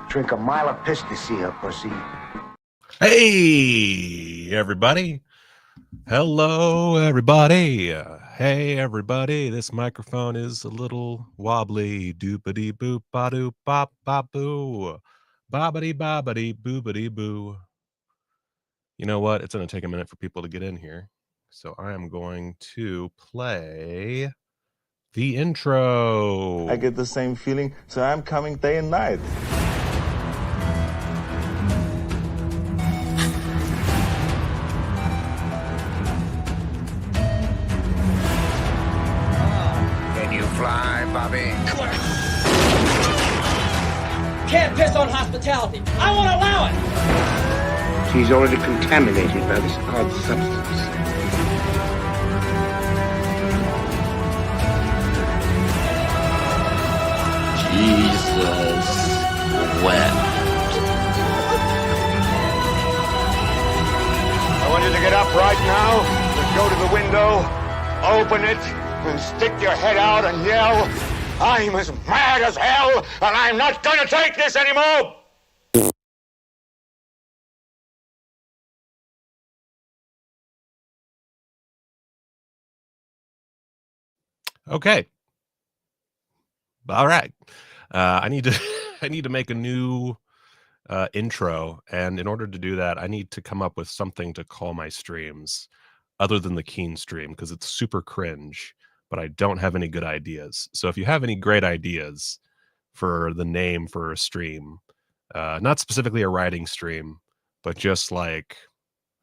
Drink a mile of piss to see her, pussy. Hey, everybody. Hello, everybody. Hey, everybody. This microphone is a little wobbly. Doopity boop ba doop bop bop boo. Bobbity bobbity boobity boo. You know what? It's going to take a minute for people to get in here. So I am going to play the intro. I get the same feeling, so I'm coming day and night. Can you fly, Bobby? Can't piss on hospitality. I won't allow it. She's already contaminated by this odd substance. Jesus wept. I want you to get up right now and go to the window, open it, and stick your head out and yell, "I'm as mad as hell, and I'm not gonna take this anymore!" Okay. All right. I need to I need to make a new intro, and in order to do that, I need to come up with something to call my streams other than the Keen stream because it's super cringe, but I don't have any good ideas. So if you have any great ideas for the name for a stream, not specifically a writing stream, but just like,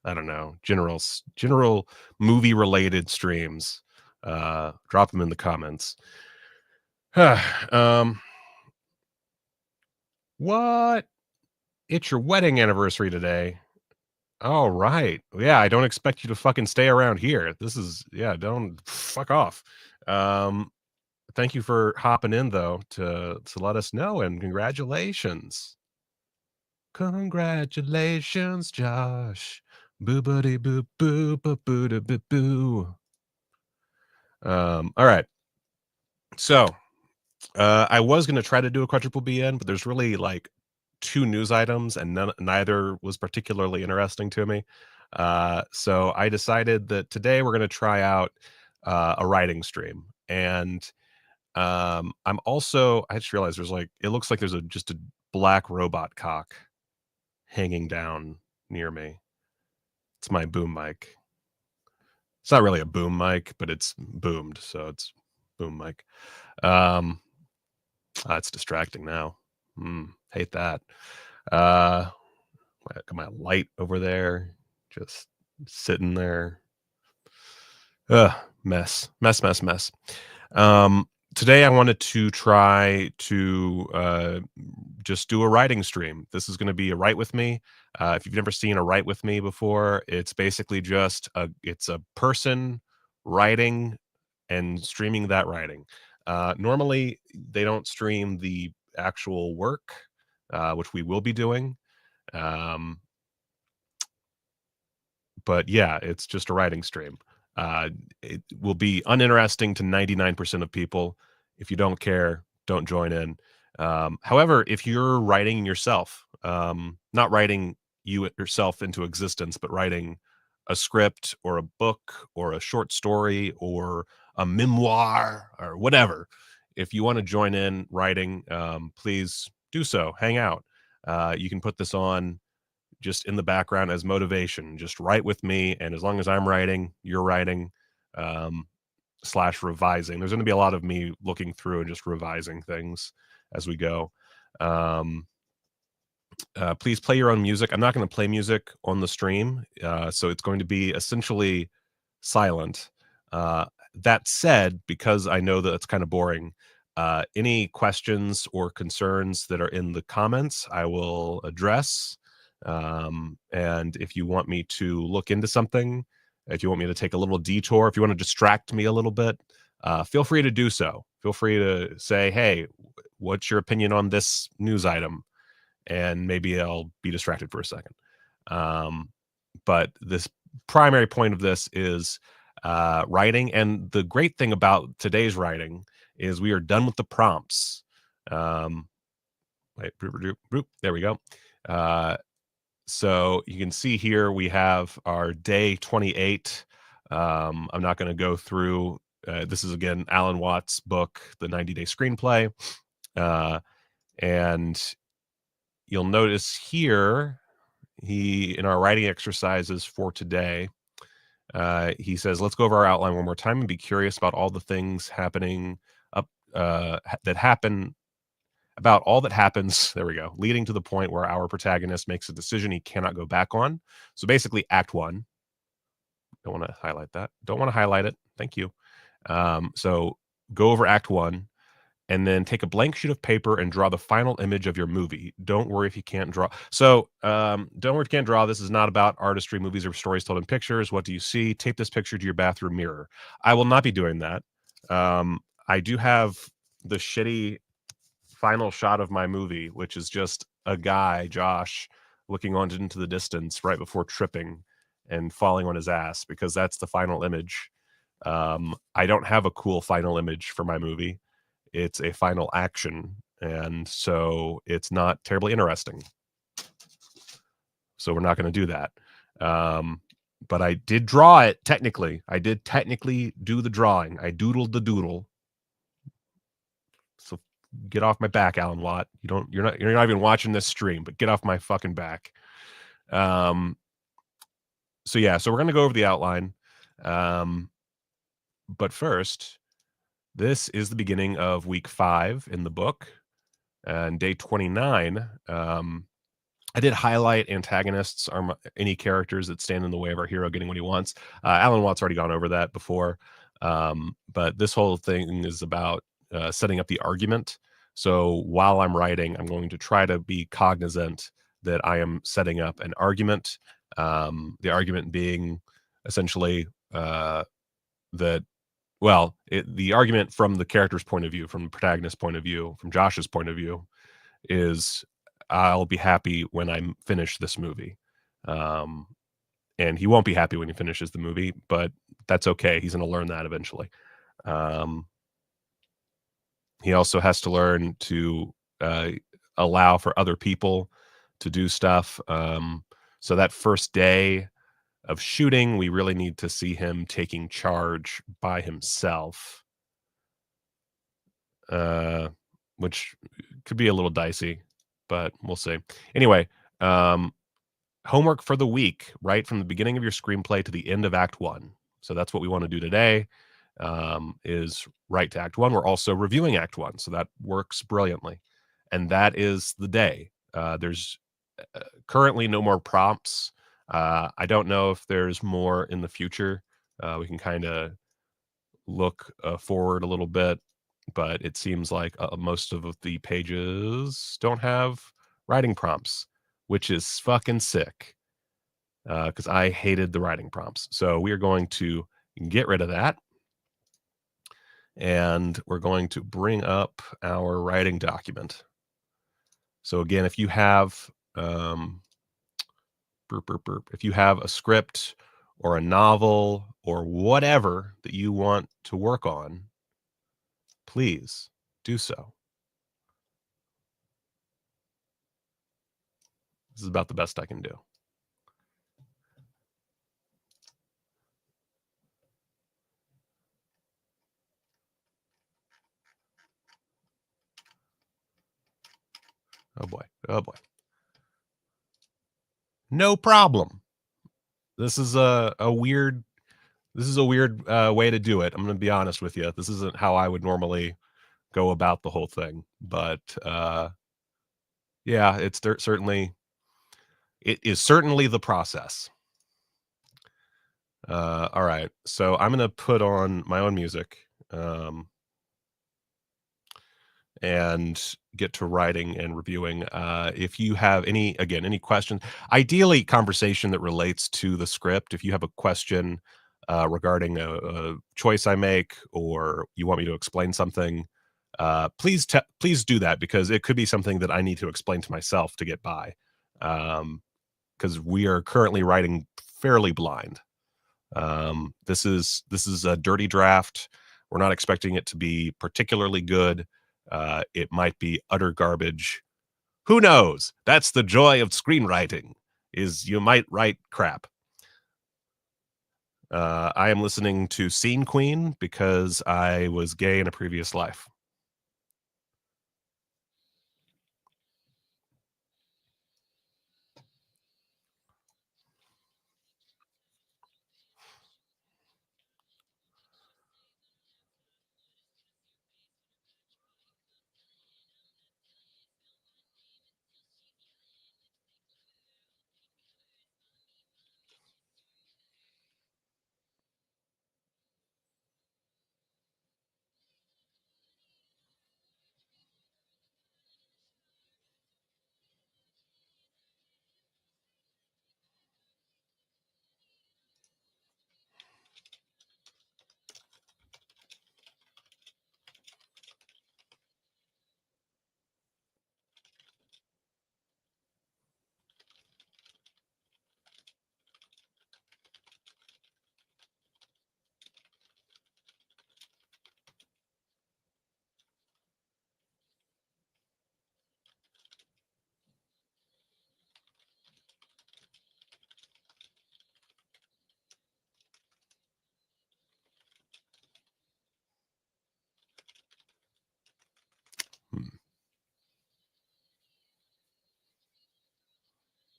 I don't know, general movie related streams, drop them in the comments. What? It's your wedding anniversary today. All right. Yeah, I don't expect you to fucking stay around here. This is, yeah, don't fuck off. Thank you for hopping in though to let us know, and congratulations. Congratulations, Josh. Boobity boo boo boo boo da boo boo. All right. So I was gonna try to do a quadruple BN, but there's really like two news items, and neither was particularly interesting to me. So I decided that today we're gonna try out a writing stream, and I'm also, I just realized there's like, it looks like there's just a black robot cock hanging down near me. It's my boom mic. It's not really a boom mic, but it's boomed, so it's boom mic. It's distracting now. Hate that. Got my light over there, just sitting there. Mess. Today I wanted to try to just do a writing stream. This is going to be a write with me. If you've never seen a write with me before, it's basically just it's a person writing and streaming that writing. Normally they don't stream the actual work, which we will be doing. But yeah, it's just a writing stream. It will be uninteresting to 99% of people. If you don't care, don't join in. However, if you're writing yourself, not writing you yourself into existence, but writing a script or a book or a short story or a memoir or whatever, if you want to join in writing, please do so. Hang out. You can put this on just in the background as motivation. Just write with me, and as long as I'm writing, you're writing, / revising. There's going to be a lot of me looking through and just revising things as we go. Please play your own music. I'm not going to play music on the stream, so it's going to be essentially silent. That said, because I know that it's kind of boring, any questions or concerns that are in the comments, I will address. And if you want me to look into something, if you want me to take a little detour, if you want to distract me a little bit, feel free to do so. Feel free to say, hey, what's your opinion on this news item? And maybe I'll be distracted for a second. But this primary point of this is writing. And the great thing about today's writing is we are done with the prompts. Wait, there we go. So you can see here we have our day 28. I'm not going to go through. This is again Alan Watts' book, The 90-Day Screenplay, and you'll notice here in our writing exercises for today, he says, let's go over our outline one more time and be curious about all the things happening that happen. About all that happens, there we go, leading to the point where our protagonist makes a decision he cannot go back on. So basically, Act 1. Don't want to highlight that. Don't want to highlight it. Thank you. So go over Act 1, and then take a blank sheet of paper and draw the final image of your movie. Don't worry if you can't draw. So don't worry if you can't draw. This is not about artistry, movies, or stories told in pictures. What do you see? Tape this picture to your bathroom mirror. I will not be doing that. I do have the shitty final shot of my movie, which is just a guy, Josh, looking on into the distance right before tripping and falling on his ass, because that's the final image. I don't have a cool final image for my movie. It's a final action, and so it's not terribly interesting. So we're not going to do that. But I did draw it technically. I did technically do the drawing. I doodled the doodle. So get off my back, Alan Watt. You're not even watching this stream, but get off my fucking back. So yeah, so we're going to go over the outline. But first, this is the beginning of week 5 in the book, and day 29. I did highlight antagonists, or any characters that stand in the way of our hero getting what he wants. Alan Watt's already gone over that before, but this whole thing is about setting up the argument. So while I'm writing, I'm going to try to be cognizant that I am setting up an argument. The argument being essentially that, well, the argument from the character's point of view, from the protagonist's point of view, from Josh's point of view, is I'll be happy when I finish this movie. And he won't be happy when he finishes the movie, but that's okay. He's going to learn that eventually. He also has to learn to allow for other people to do stuff. So that first day of shooting, we really need to see him taking charge by himself, which could be a little dicey, but we'll see. Anyway, homework for the week, right from the beginning of your screenplay to the end of Act 1. So that's what we want to do today, is write to Act 1. We're also reviewing Act 1, so that works brilliantly. And that is the day. There's currently no more prompts. I don't know if there's more in the future. We can kind of look forward a little bit, but it seems like most of the pages don't have writing prompts, which is fucking sick, because I hated the writing prompts. So we are going to get rid of that, and we're going to bring up our writing document. So again, if you have if you have a script or a novel or whatever that you want to work on, please do so. This is about the best I can do. Oh boy. Oh boy. No problem. This is a weird way to do it. I'm going to be honest with you. This isn't how I would normally go about the whole thing, but yeah, it is certainly the process. All right, so I'm going to put on my own music and get to writing and reviewing. If you have any questions, ideally conversation that relates to the script. If you have a question regarding a choice I make, or you want me to explain something, please do that, because it could be something that I need to explain to myself to get by, because we are currently writing fairly blind. This is a dirty draft. We're not expecting it to be particularly good. It might be utter garbage. Who knows? That's the joy of screenwriting, is you might write crap. I am listening to Scene Queen because I was gay in a previous life.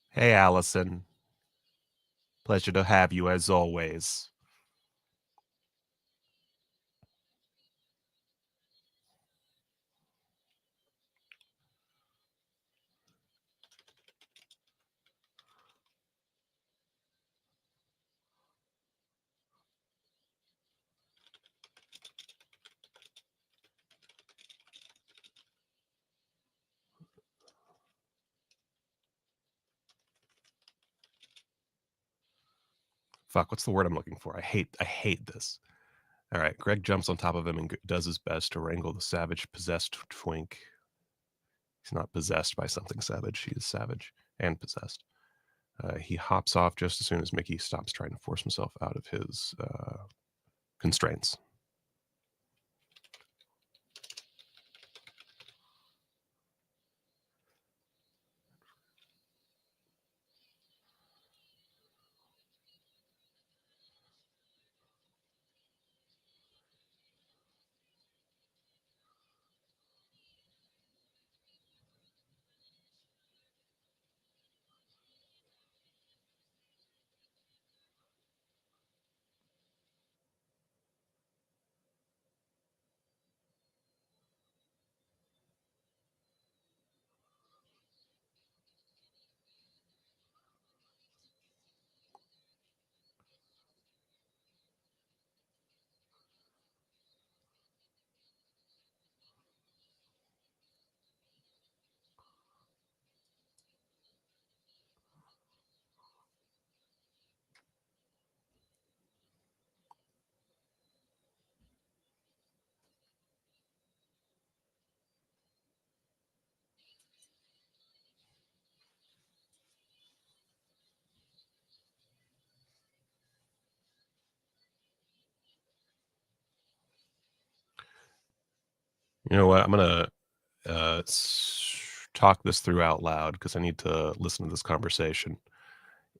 Hey, Allison. Pleasure to have you as always. Fuck, what's the word I'm looking for? I hate this. All right, Greg jumps on top of him and does his best to wrangle the savage possessed twink. He's not possessed by something savage. He is savage and possessed. He hops off just as soon as Mickey stops trying to force himself out of his constraints. You know what? I'm going to talk this through out loud because I need to listen to this conversation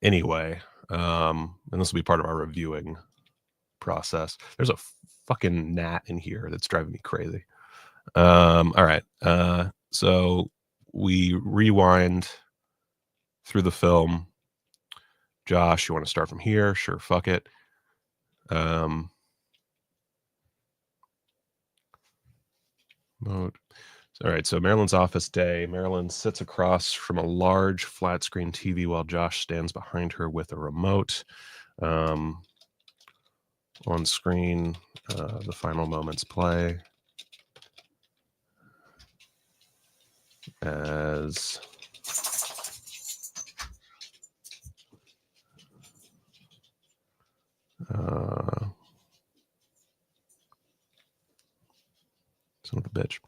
anyway. And this will be part of our reviewing process. There's a fucking gnat in here that's driving me crazy. All right. So we rewind through the film. Josh, you want to start from here? Sure, fuck it. Mode. All right, so Marilyn's office day. Marilyn sits across from a large flat screen TV while Josh stands behind her with a remote. On screen, the final moments play as son of a bitch.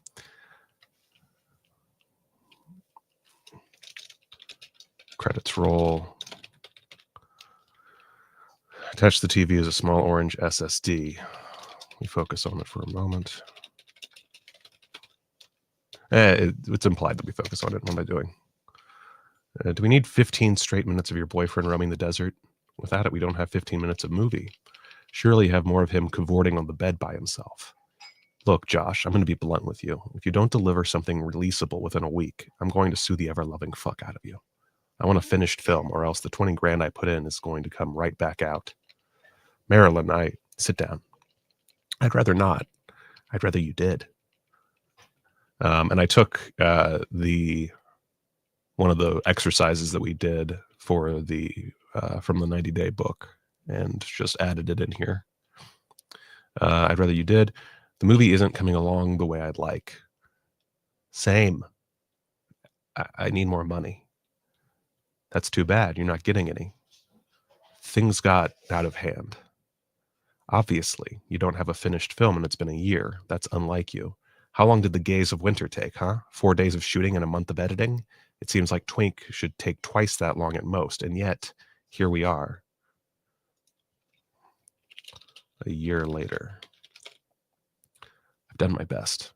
Credits roll. Attach the TV as a small orange SSD. We focus on it for a moment. It's implied that we focus on it. What am I doing? Do we need 15 straight minutes of your boyfriend roaming the desert? Without it, we don't have 15 minutes of movie. Surely you have more of him cavorting on the bed by himself. Look, Josh, I'm going to be blunt with you. If you don't deliver something releasable within a week, I'm going to sue the ever-loving fuck out of you. I want a finished film, or else the 20 grand I put in is going to come right back out. Marilyn, sit down. I'd rather not. I'd rather you did. And I took one of the exercises that we did for the from the 90-day book and just added it in here. I'd rather you did. The movie isn't coming along the way I'd like. Same. I need more money. That's too bad. You're not getting any. Things got out of hand. Obviously, you don't have a finished film and it's been a year. That's unlike you. How long did The Gaze of Winter take, huh? 4 days of shooting and a month of editing? It seems like Twink should take twice that long at most, and yet, here we are. A year later. I've done my best.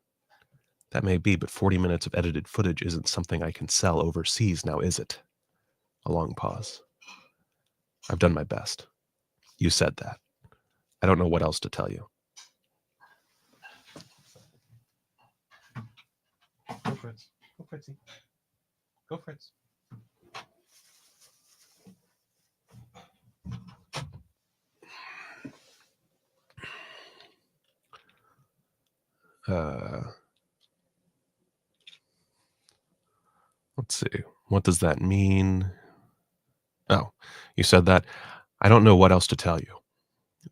That may be, but 40 minutes of edited footage isn't something I can sell overseas now, is it? A long pause. I've done my best. You said that. I don't know what else to tell you. Go, Fritz. Go, Fritzy. Go, Fritz. Let's see. What does that mean? Oh, you said that. I don't know what else to tell you.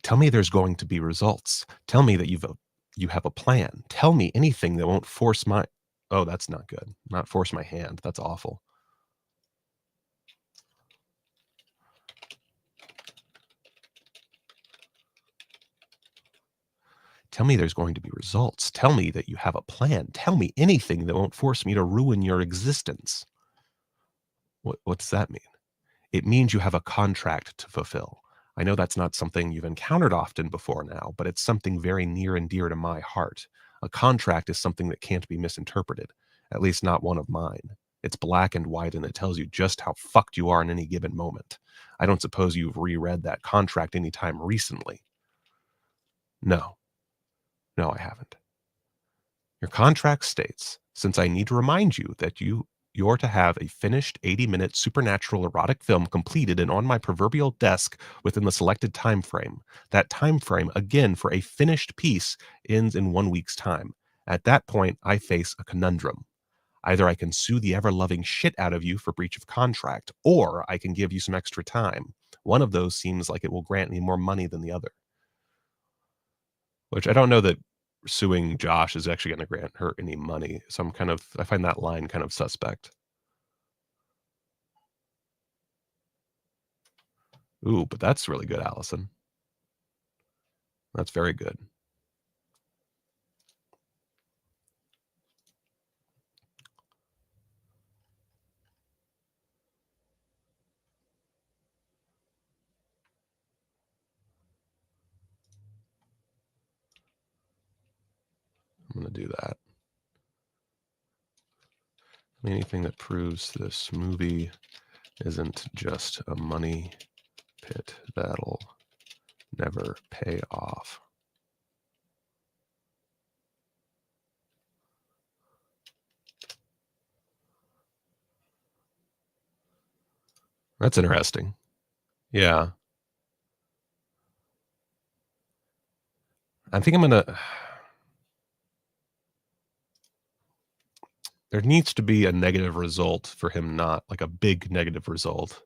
Tell me there's going to be results. Tell me that you have a plan. Tell me anything that won't force my... Oh, that's not good. Not force my hand. That's awful. Tell me there's going to be results. Tell me that you have a plan. Tell me anything that won't force me to ruin your existence. What does that mean? It means you have a contract to fulfill. I know that's not something you've encountered often before now, but it's something very near and dear to my heart. A contract is something that can't be misinterpreted, at least not one of mine. It's black and white, and it tells you just how fucked you are in any given moment. I don't suppose you've reread that contract any time recently. No, I haven't. Your contract states, since I need to remind you that you're to have a finished 80-minute supernatural erotic film completed and on my proverbial desk within the selected time frame. That time frame, again, for a finished piece ends in 1 week's time. At that point, I face a conundrum. Either I can sue the ever-loving shit out of you for breach of contract, or I can give you some extra time. One of those seems like it will grant me more money than the other. Which I don't know that suing Josh is actually going to grant her any money. So I find that line kind of suspect. Ooh, but that's really good, Allison. That's very good. I'm going to do that. Anything that proves this movie isn't just a money pit that'll never pay off. That's interesting. Yeah. I think I'm going to... There needs to be a negative result for him, not like a big negative result.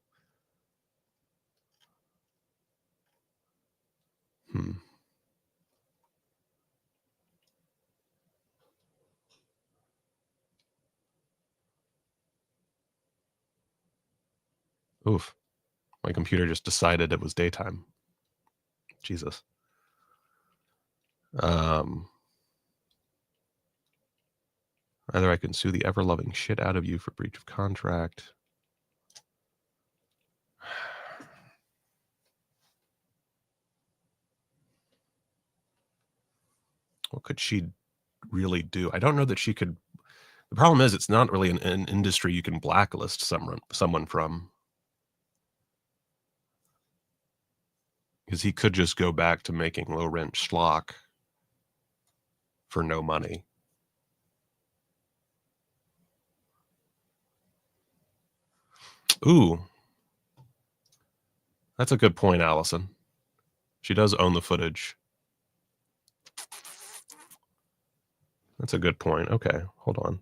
Oof. My computer just decided it was daytime. Jesus. Either I can sue the ever-loving shit out of you for breach of contract. What could she really do? I don't know that she could... The problem is it's not really an industry you can blacklist someone from. Because he could just go back to making low-rent schlock for no money. Ooh. That's a good point, Allison. She does own the footage. That's a good point. Okay, hold on.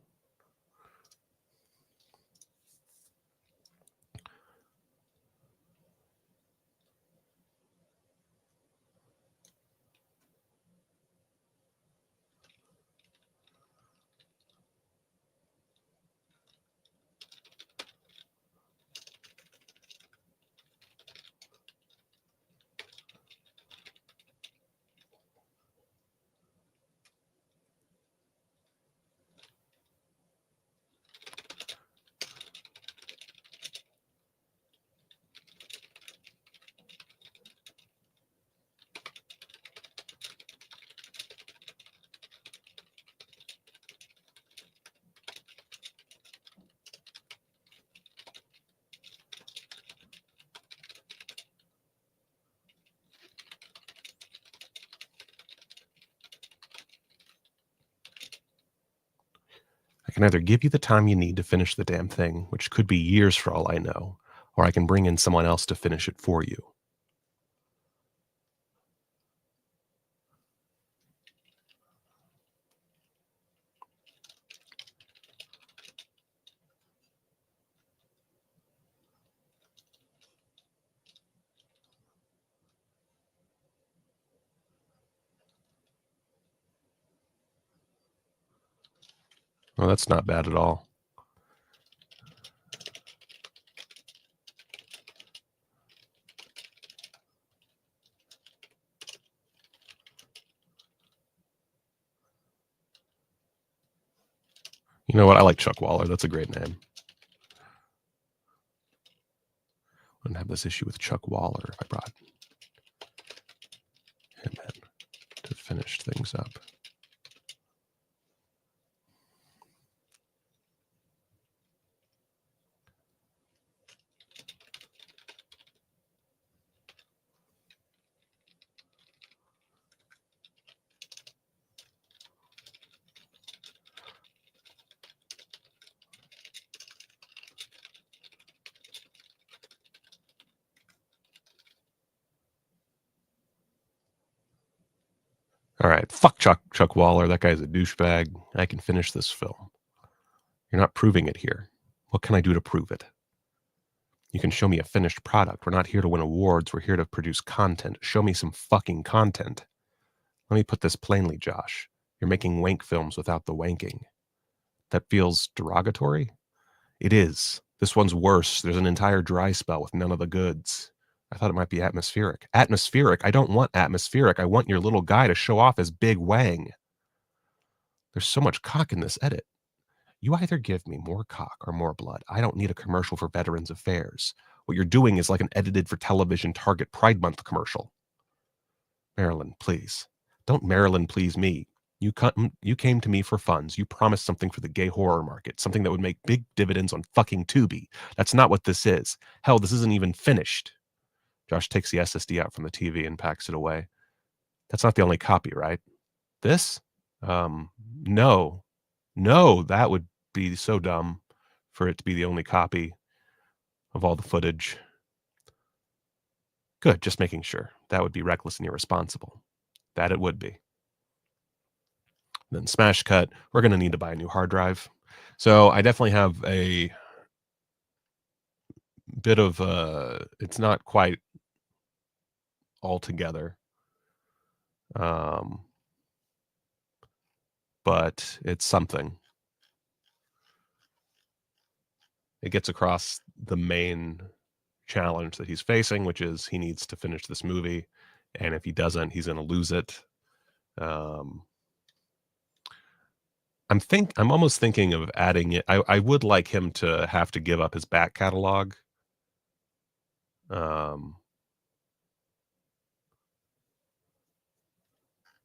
I can either give you the time you need to finish the damn thing, which could be years for all I know, or I can bring in someone else to finish it for you. Well, that's not bad at all. You know what? I like Chuck Waller. That's a great name. I wouldn't have this issue with Chuck Waller if I brought him in to finish things up. All right, fuck Chuck Waller. That guy's a douchebag. I can finish this film. You're not proving it here. What can I do to prove it? You can show me a finished product. We're not here to win awards. We're here to produce content. Show me some fucking content. Let me put this plainly, Josh. You're making wank films without the wanking. That feels derogatory? It is. This one's worse. There's an entire dry spell with none of the goods. I thought it might be atmospheric. Atmospheric? I don't want atmospheric. I want your little guy to show off his big wang. There's so much cock in this edit. You either give me more cock or more blood. I don't need a commercial for Veterans Affairs. What you're doing is like an edited for television Target Pride Month commercial. Marilyn, please. Don't Marilyn please me. You came to me for funds. You promised something for the gay horror market, something that would make big dividends on fucking Tubi. That's not what this is. Hell, this isn't even finished. Josh takes the SSD out from the TV and packs it away. That's not the only copy, right? This? No, that would be so dumb for it to be the only copy of all the footage. Good, just making sure. That would be reckless and irresponsible. That it would be. Then smash cut. We're going to need to buy a new hard drive. So I definitely have a bit of it's not quite all together. But it's something. It gets across the main challenge that he's facing, which is he needs to finish this movie. And if he doesn't, he's going to lose it. I'm almost thinking of adding it. I would like him to have to give up his back catalog.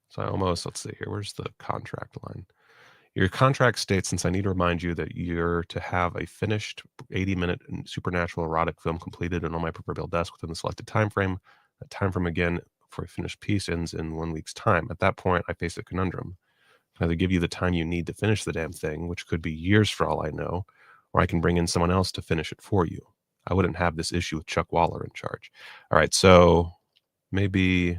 So I almost, let's see here. Where's the contract line? Your contract states, since I need to remind you that you're to have a finished 80-minute supernatural erotic film completed and on my proverbial desk within the selected time frame. That time frame again for a finished piece ends in 1 week's time. At that point, I face a conundrum. I can either give you the time you need to finish the damn thing, which could be years for all I know, or I can bring in someone else to finish it for you. I wouldn't have this issue with Chuck Waller in charge. All right, so maybe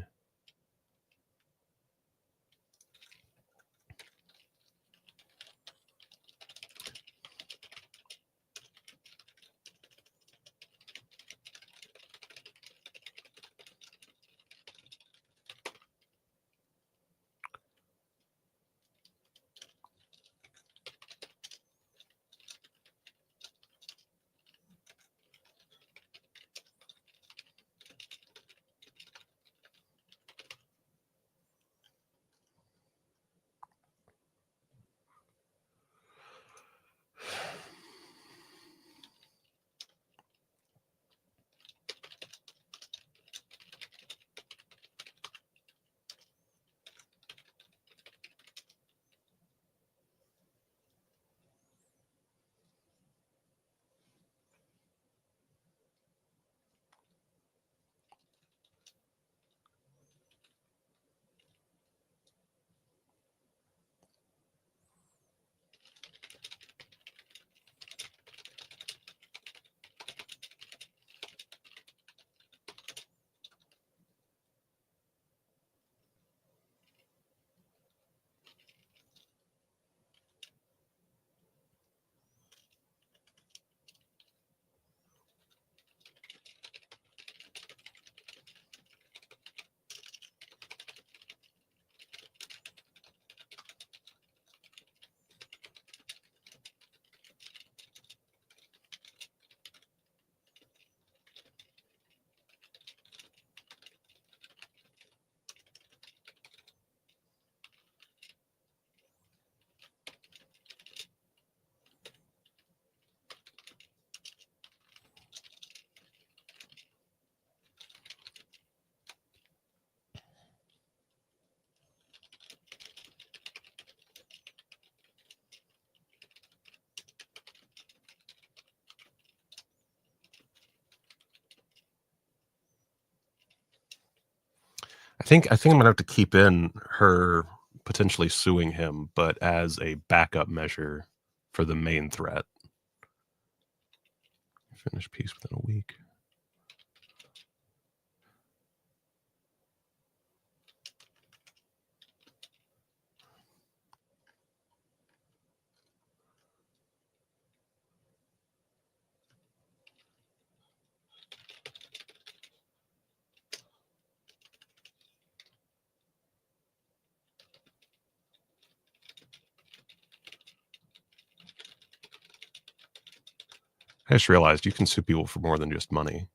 I think I'm gonna have to keep in her potentially suing him, but as a backup measure for the main threat. Finish piece within a week. I just realized you can sue people for more than just money.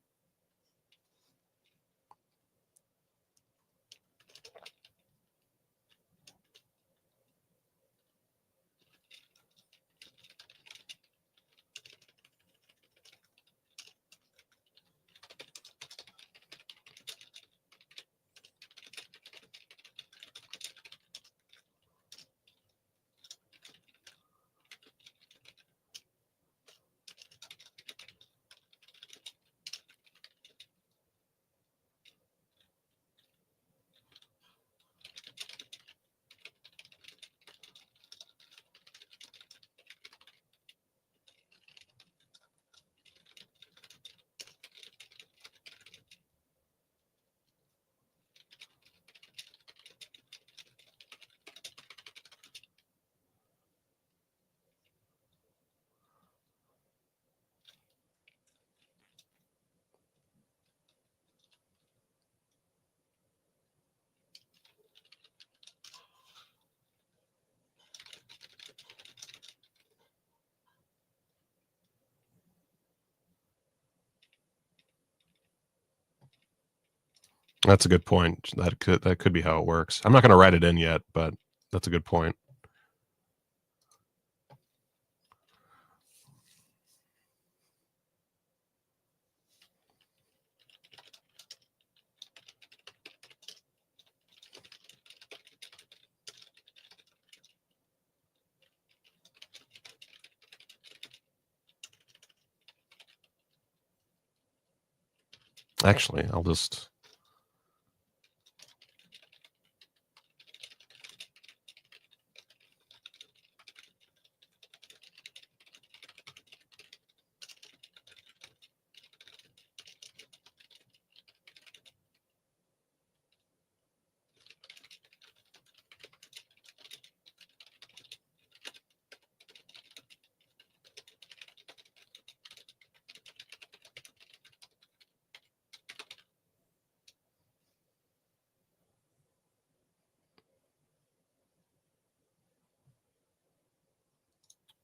That's a good point. That could be how it works. I'm not gonna write it in yet, but that's a good point. Actually, I'll just...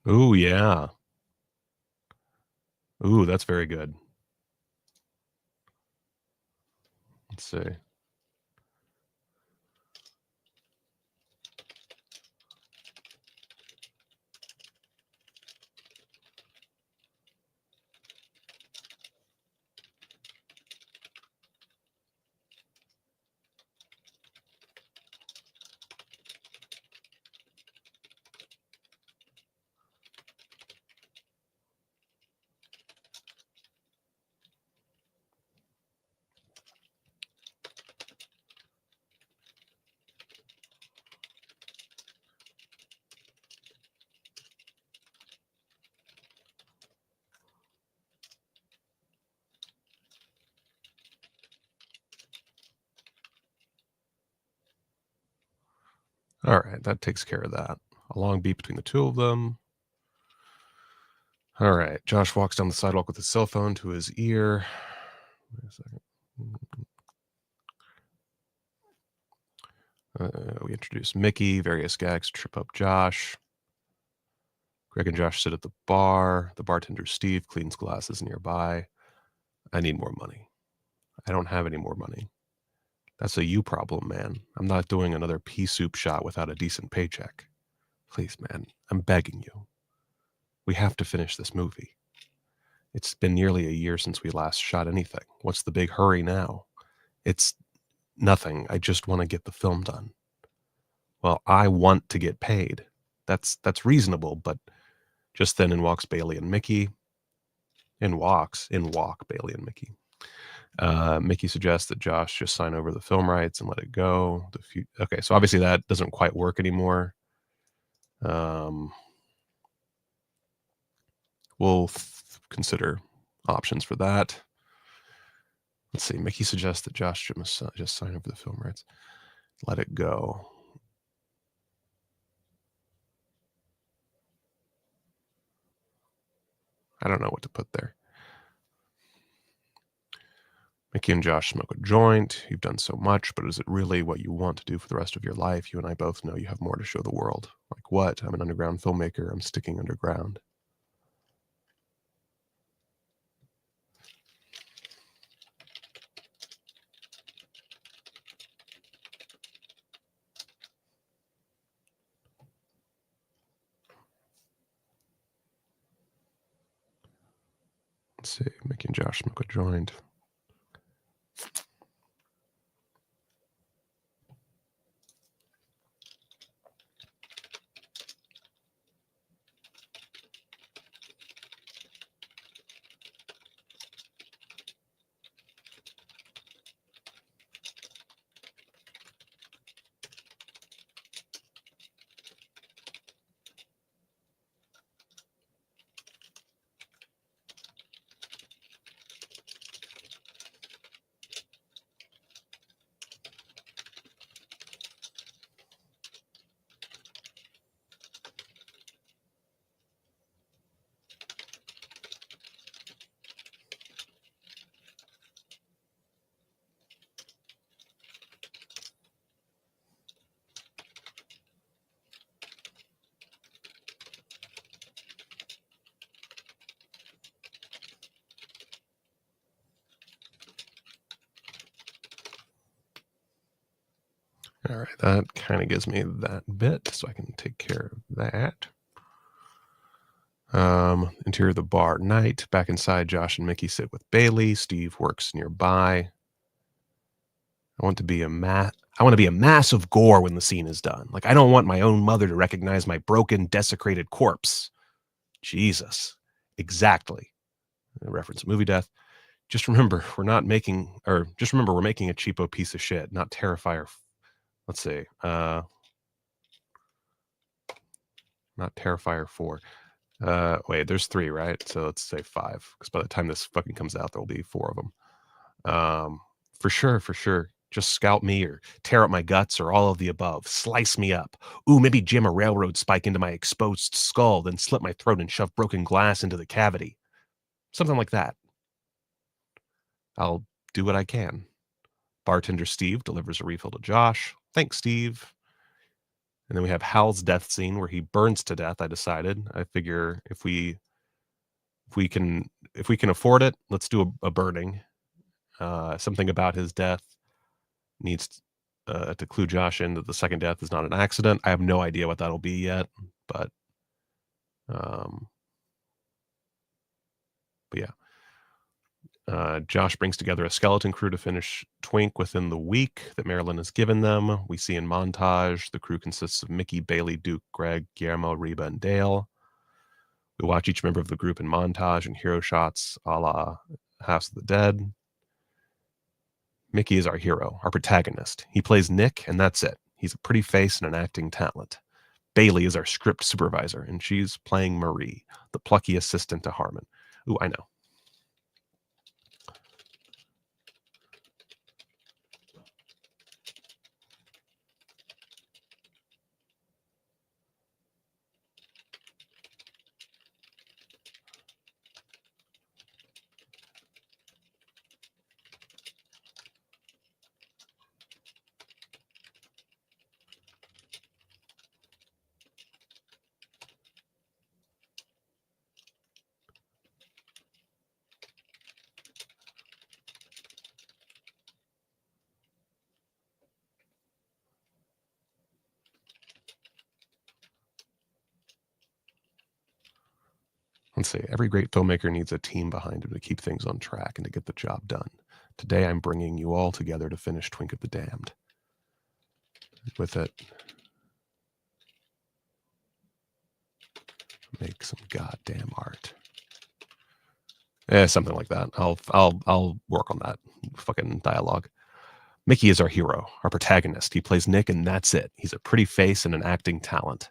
Ooh, yeah. Ooh, that's very good. Let's see. All right, that takes care of that. A long beat between the two of them. All right, Josh walks down the sidewalk with his cell phone to his ear. Wait a second. We introduce Mickey, various gags trip up Josh. Greg and Josh sit at the bar. The bartender, Steve, cleans glasses nearby. I need more money. I don't have any more money. That's a you problem, man. I'm not doing another pea soup shot without a decent paycheck. Please, man, I'm begging you. We have to finish this movie. It's been nearly a year since we last shot anything. What's the big hurry now? It's nothing. I just want to get the film done. Well, I want to get paid. That's reasonable, but just then in walks Bailey and Mickey. In walk Bailey and Mickey. Mickey suggests that Josh just sign over the film rights and let it go. Okay, so obviously that doesn't quite work anymore. We'll consider options for that. Let's see. Mickey suggests that Josh must just sign over the film rights. Let it go. I don't know what to put there. Mickey and Josh smoke a joint. You've done so much, but is it really what you want to do for the rest of your life? You and I both know you have more to show the world. Like what? I'm an underground filmmaker. I'm sticking underground. Let's see. Mickey and Josh smoke a joint. All right, that kind of gives me that bit, so I can take care of that. Interior of the bar, night. Back inside, Josh and Mickey sit with Bailey. Steve works nearby. I want to be a mass of gore when the scene is done. Like, I don't want my own mother to recognize my broken, desecrated corpse. Jesus. Exactly. A reference to movie death. just remember we're making a cheapo piece of shit, not Terrifier. Let's see. Not Terrifier 4. Wait, there's 3, right? So let's say 5, because by the time this fucking comes out, there'll be 4 of them. For sure. Just scalp me or tear up my guts or all of the above. Slice me up. Ooh, maybe jam a railroad spike into my exposed skull, then slit my throat and shove broken glass into the cavity. Something like that. I'll do what I can. Bartender Steve delivers a refill to Josh. Thanks, Steve. And then we have Hal's death scene where he burns to death. I decided. I figure if we can afford it, let's do a burning. Something about his death needs to clue Josh in that the second death is not an accident. I have no idea what that'll be yet, but yeah. Josh brings together a skeleton crew to finish Twink within the week that Marilyn has given them. We see in montage the crew consists of Mickey, Bailey, Duke, Greg, Guillermo, Reba, and Dale. We watch each member of the group in montage and hero shots a la House of the Dead. Mickey is our hero, our protagonist. He plays Nick, and that's it. He's a pretty face and an acting talent. Bailey is our script supervisor, and she's playing Marie, the plucky assistant to Harmon. Ooh, I know. Let's see. Every great filmmaker needs a team behind him to keep things on track and to get the job done. Today, I'm bringing you all together to finish Twink of the Damned. With it, make some goddamn art. Something like that. I'll work on that fucking dialogue. Mickey is our hero, our protagonist. He plays Nick, and that's it. He's a pretty face and an acting talent.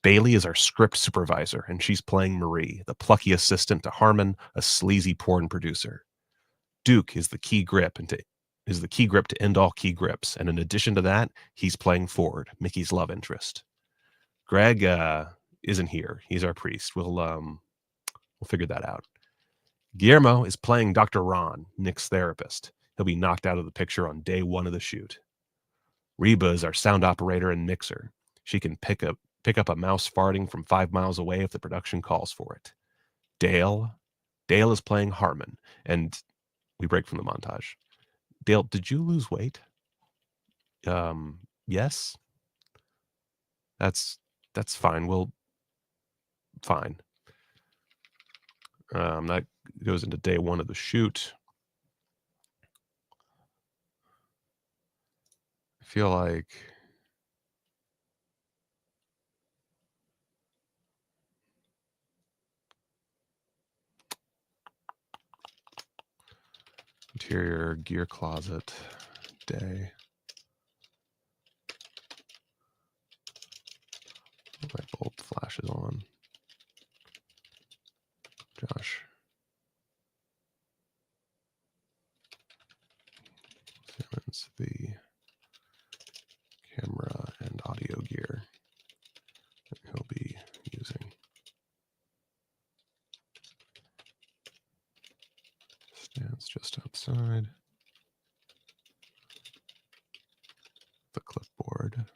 Bailey is our script supervisor, and she's playing Marie, the plucky assistant to Harmon, a sleazy porn producer. Duke is the key grip to end all key grips, and in addition to that, he's playing Ford, Mickey's love interest. Greg isn't here. He's our priest. We'll figure that out. Guillermo is playing Dr. Ron, Nick's therapist. He'll be knocked out of the picture on day 1 of the shoot. Reba is our sound operator and mixer. She can pick up a mouse farting from 5 miles away if the production calls for it. Dale is playing Harmon, and we break from the montage. Dale, did you lose weight? Yes. That's fine. Fine. That goes into day 1 of the shoot. I feel like interior gear closet day. My bulb flashes on. Josh. Examines the camera and audio gear that he'll be using. Stands just outside the clipboard.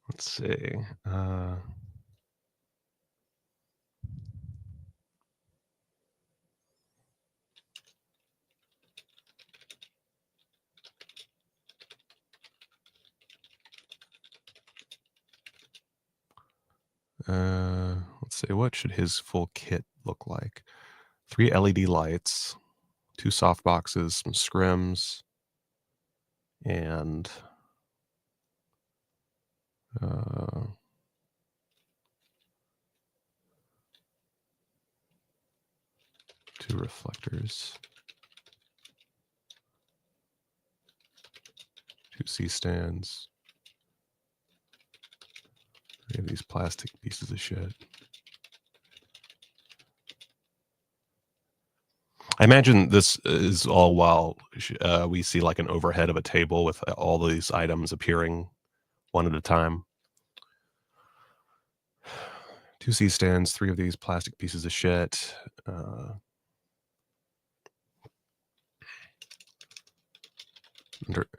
Let's see. Let's see, what should his full kit look like? 3 LED lights, 2 softboxes, some scrims, and 2 reflectors, 2 C-stands, 3 of these plastic pieces of shit. I imagine this is all while we see like an overhead of a table with all these items appearing one at a time. 2 C-stands, 3 of these plastic pieces of shit.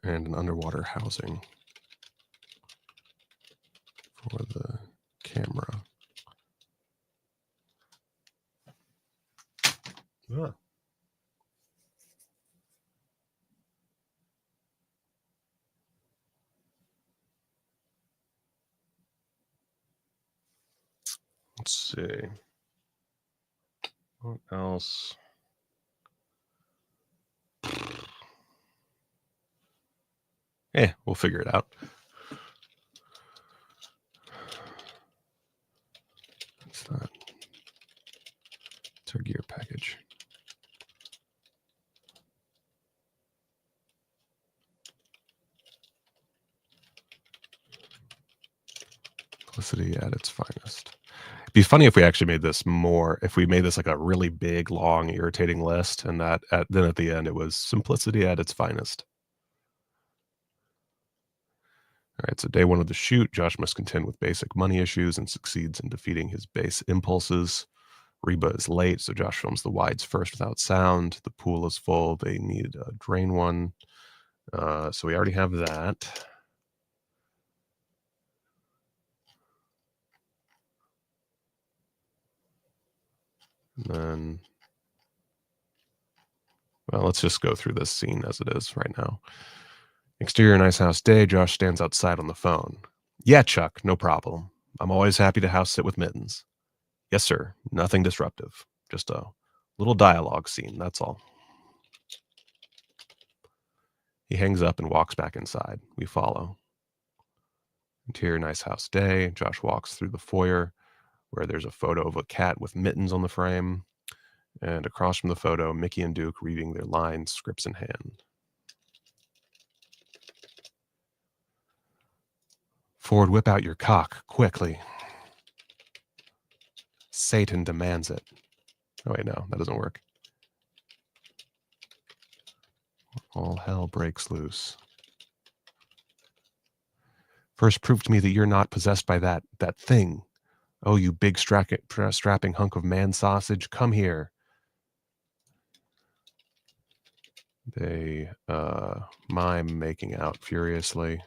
And an underwater housing for the camera. Yeah. Let's see. What else? Yeah, we'll figure it out. It's not. It's our gear package. Simplicity at its finest. It'd be funny if we actually made this more, if we made this like a really big, long, irritating list, and that then at the end it was simplicity at its finest. All right, so day 1 of the shoot, Josh must contend with basic money issues and succeeds in defeating his base impulses. Reba is late, so Josh films the wides first without sound. The pool is full. They need a drain one. So we already have that. And then, well, let's just go through this scene as it is right now. Exterior nice house day. Josh stands outside on the phone. Yeah, Chuck, no problem. I'm always happy to house sit with Mittens. Yes, sir. Nothing disruptive. Just a little dialogue scene, that's all. He hangs up and walks back inside. We follow. Interior nice house day. Josh walks through the foyer where there's a photo of a cat with mittens on the frame. And across from the photo, Mickey and Duke reading their lines, scripts in hand. Ford, whip out your cock, quickly. Satan demands it. Oh, wait, no, that doesn't work. All hell breaks loose. First, prove to me that you're not possessed by that thing. Oh, you big strapping hunk of man sausage, come here. They mime making out furiously.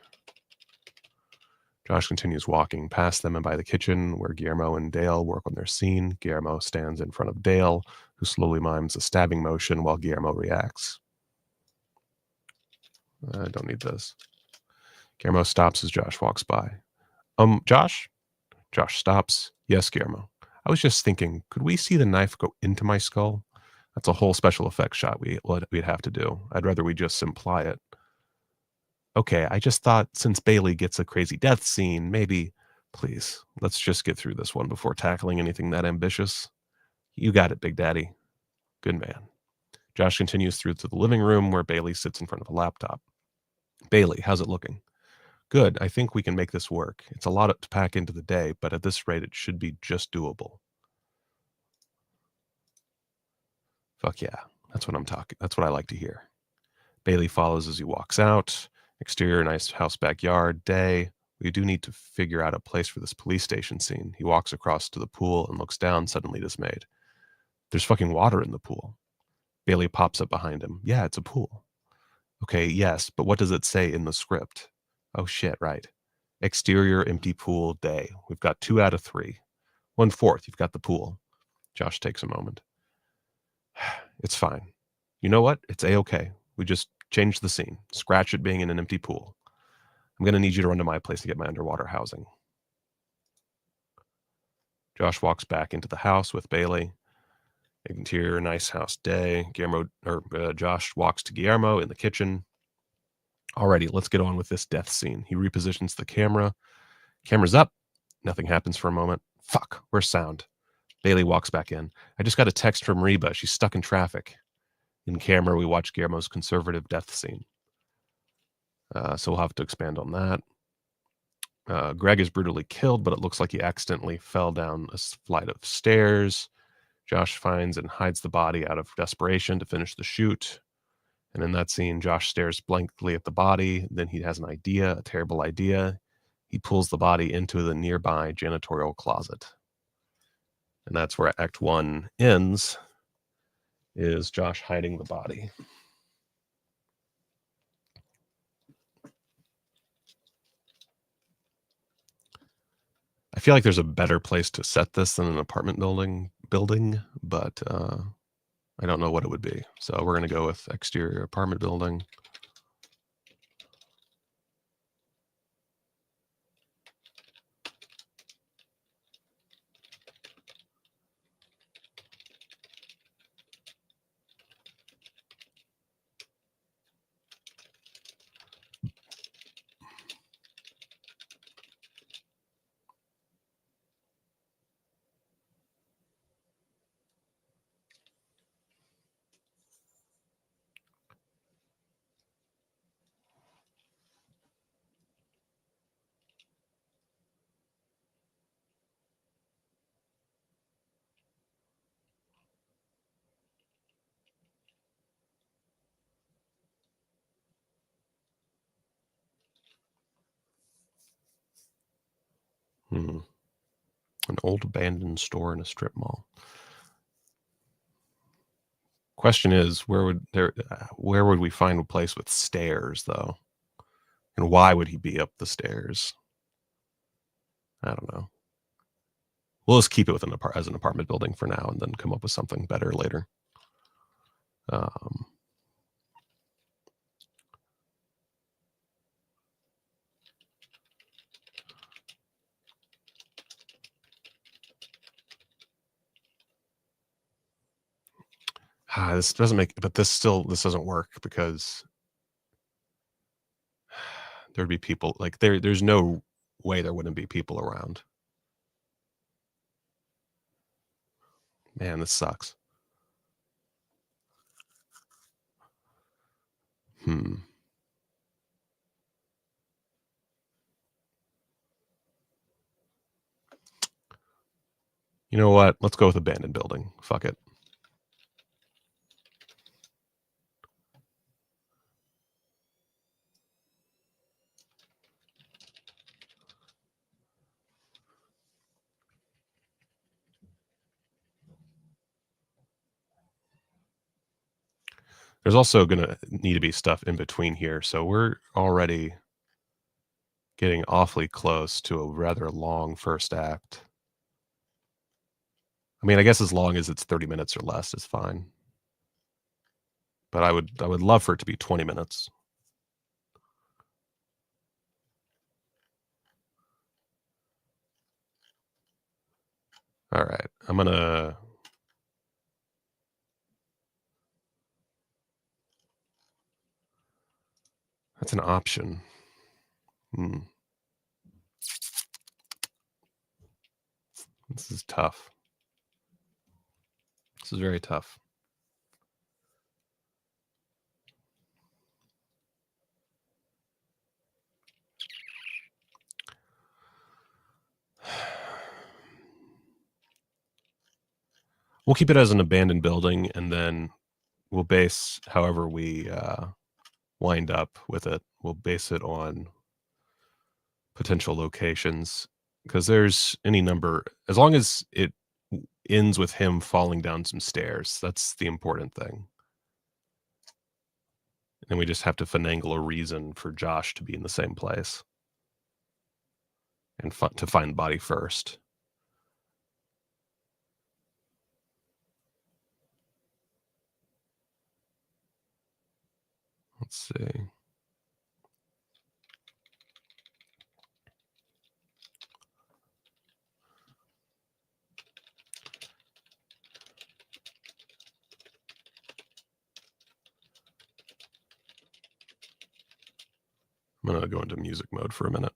Josh continues walking past them and by the kitchen where Guillermo and Dale work on their scene. Guillermo stands in front of Dale, who slowly mimes a stabbing motion while Guillermo reacts. I don't need this. Guillermo stops as Josh walks by. Josh? Josh stops. Yes, Guillermo. I was just thinking, could we see the knife go into my skull? That's a whole special effects shot we'd have to do. I'd rather we just imply it. Okay, I just thought since Bailey gets a crazy death scene, maybe, please, let's just get through this one before tackling anything that ambitious. You got it, Big Daddy. Good man. Josh continues through to the living room where Bailey sits in front of a laptop. Bailey, how's it looking? Good, I think we can make this work. It's a lot to pack into the day, but at this rate, it should be just doable. Fuck yeah, that's what I'm talking. That's what I like to hear. Bailey follows as he walks out. Exterior, nice house backyard, day. We do need to figure out a place for this police station scene. He walks across to the pool and looks down, suddenly dismayed. There's fucking water in the pool. Bailey pops up behind him. Yeah, it's a pool. Okay, yes, but what does it say in the script? Oh shit, right. Exterior, empty pool, day. We've got 2 out of 3. 1/4, you've got the pool. Josh takes a moment. It's fine. You know what? It's A-okay. We just change the scene. Scratch it being in an empty pool. I'm going to need you to run to my place to get my underwater housing. Josh walks back into the house with Bailey. Interior, nice house day. Josh walks to Guillermo in the kitchen. Alrighty, let's get on with this death scene. He repositions the camera. Camera's up. Nothing happens for a moment. Fuck, where's sound? Bailey walks back in. I just got a text from Reba. She's stuck in traffic. In camera, we watch Guillermo's conservative death scene. So we'll have to expand on that. Greg is brutally killed, but it looks like he accidentally fell down a flight of stairs. Josh finds and hides the body out of desperation to finish the shoot. And in that scene, Josh stares blankly at the body. Then he has an idea, a terrible idea. He pulls the body into the nearby janitorial closet. And that's where Act 1 ends, is Josh hiding the body. I feel like there's a better place to set this than an apartment building, but I don't know what it would be. So we're going to go with exterior apartment building. An old abandoned store in a strip mall. Question is, where would we find a place with stairs, though? And why would he be up the stairs? I don't know. We'll just keep it with as an apartment building for now, and then come up with something better later. This doesn't work because there'd be people like there's no way there wouldn't be people around. Man, this sucks. You know what? Let's go with abandoned building. Fuck it. There's also going to need to be stuff in between here. So we're already getting awfully close to a rather long first act. I mean, I guess as long as it's 30 minutes or less is fine. But I would love for it to be 20 minutes. All right. I'm going to... That's an option. This is tough. This is very tough. We'll keep it as an abandoned building, and then we'll base however we wind up with it. We'll base it on potential locations, because there's any number, as long as it ends with him falling down some stairs. That's the important thing. And we just have to finagle a reason for Josh to be in the same place and to find the body first. Let's see. I'll go into music mode for a minute.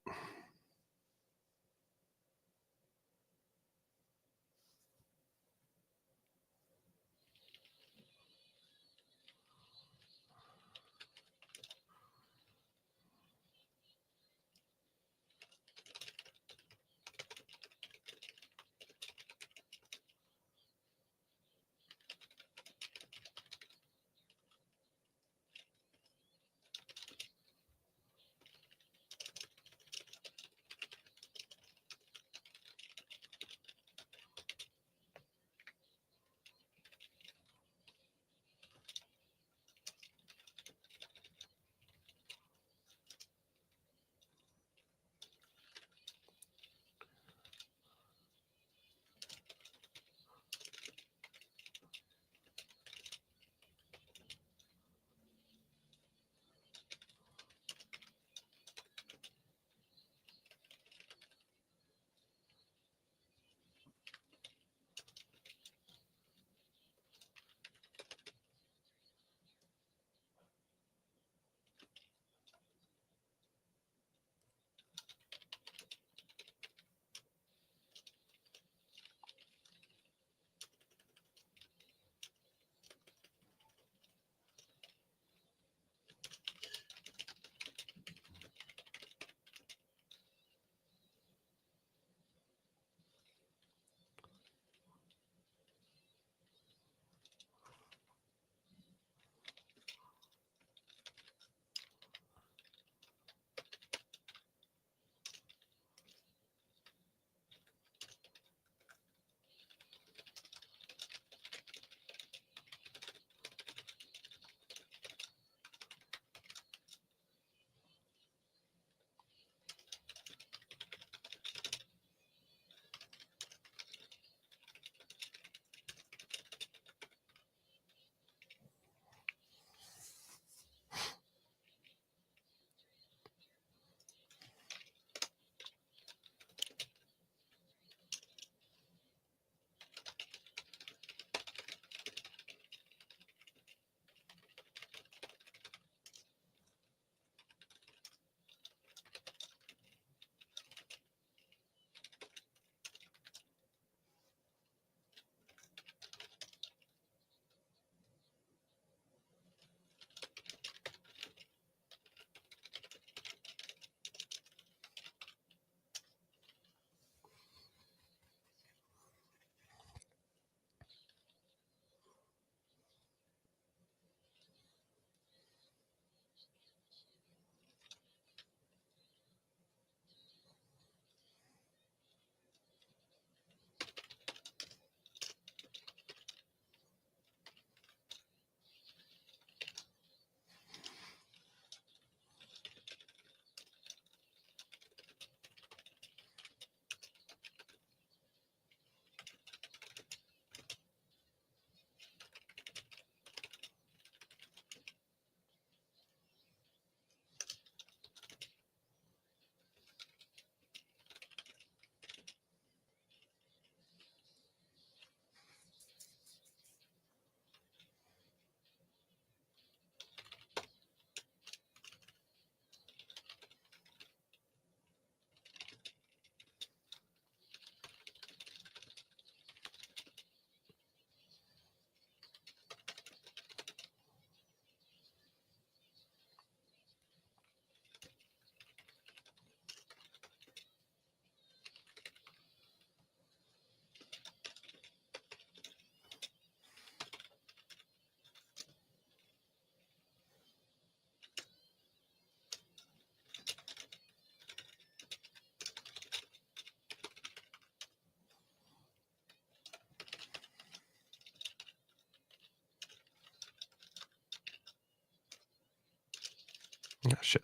Oh, shit.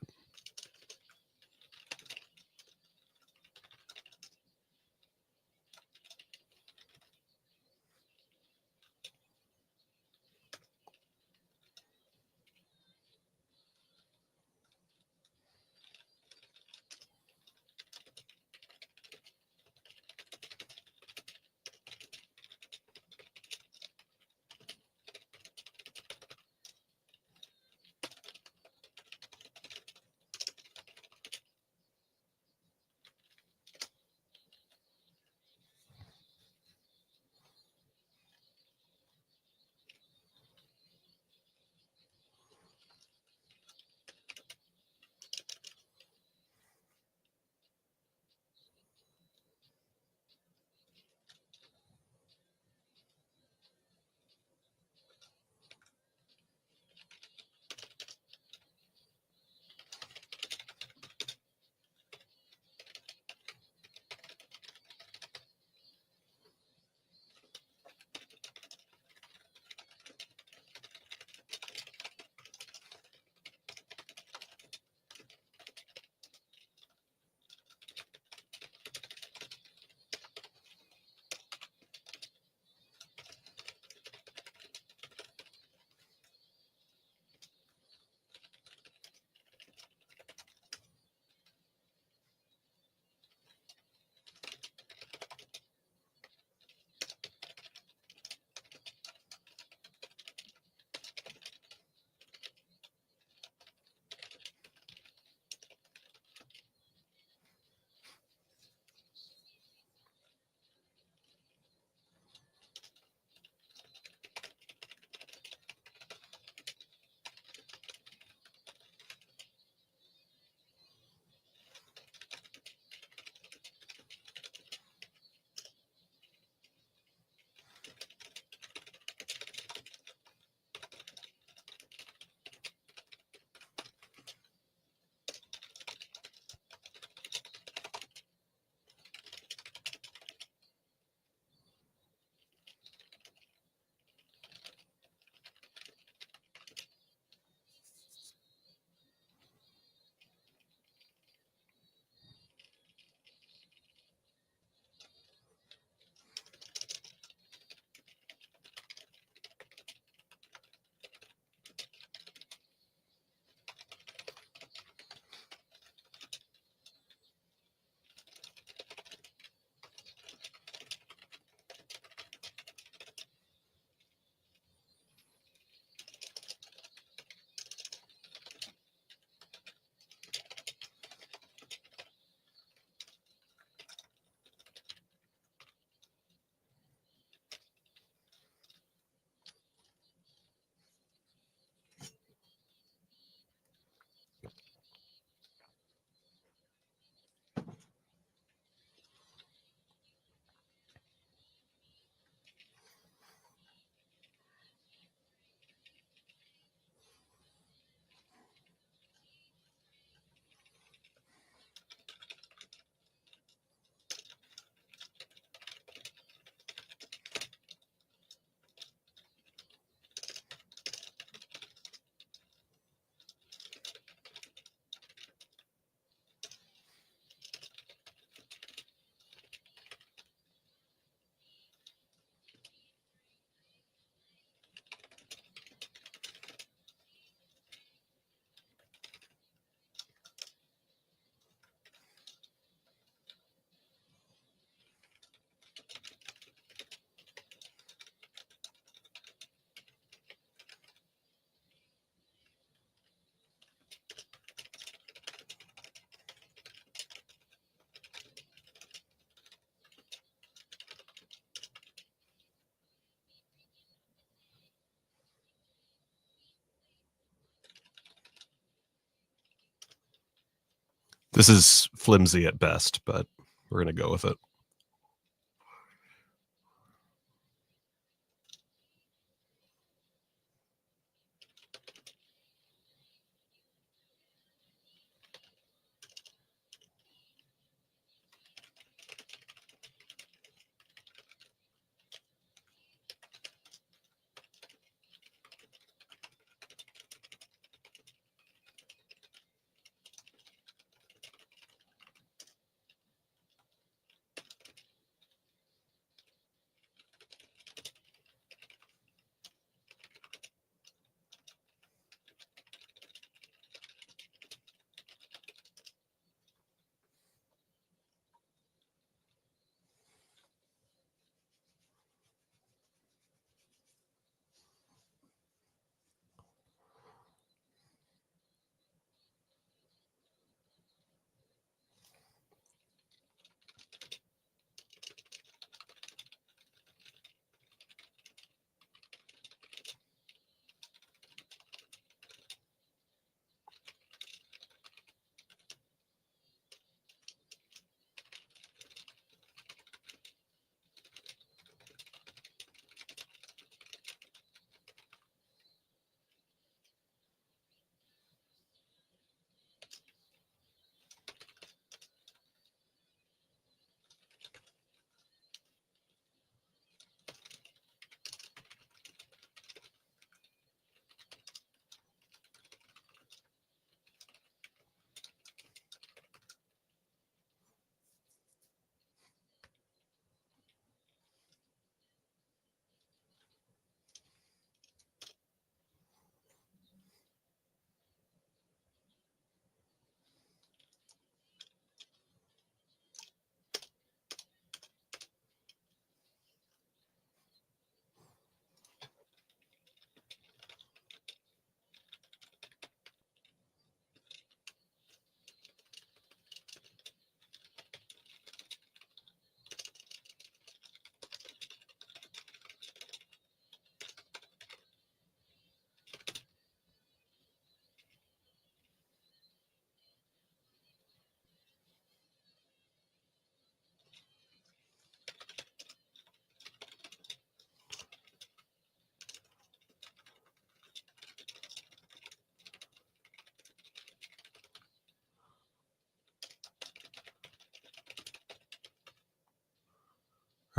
This is flimsy at best, but we're going to go with it.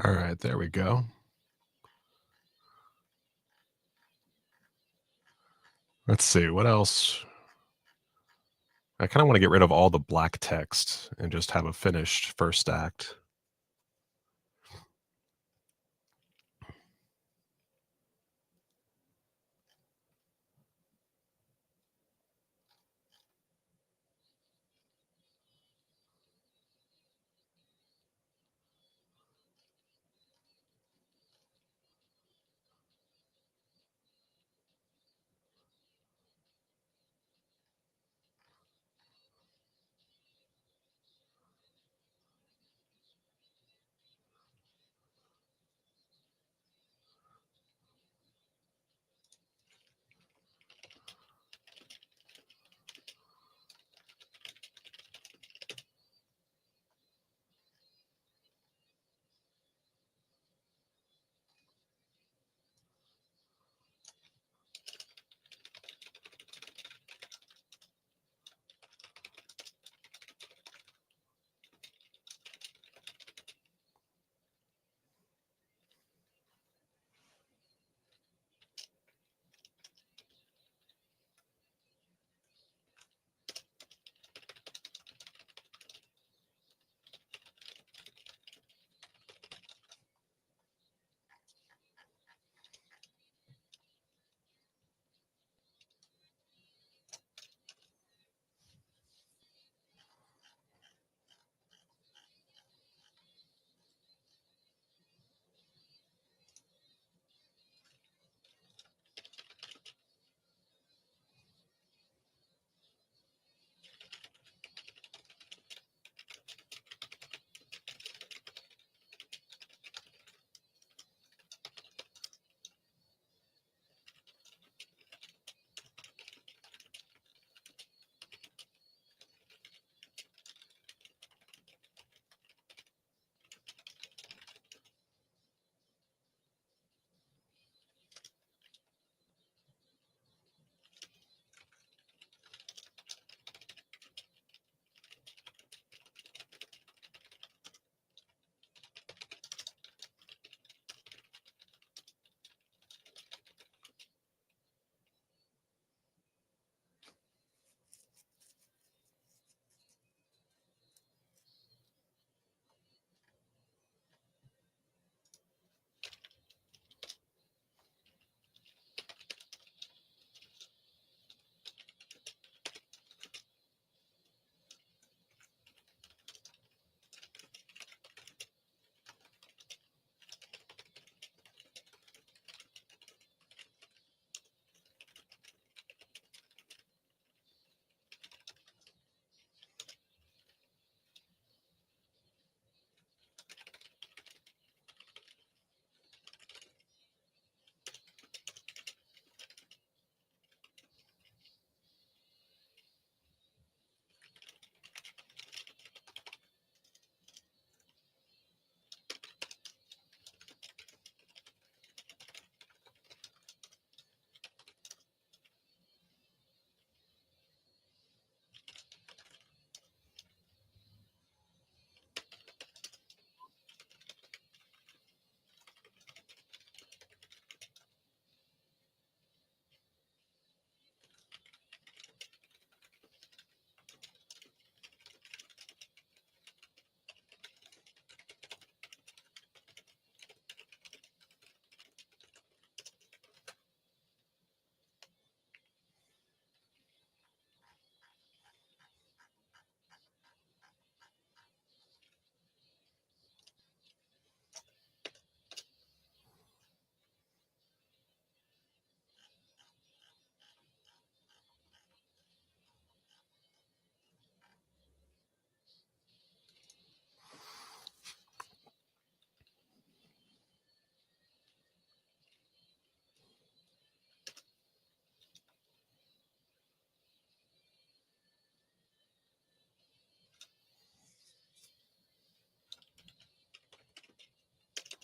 All right, there we go. Let's see, what else? I kind of want to get rid of all the black text and just have a finished first act.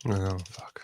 Oh, fuck.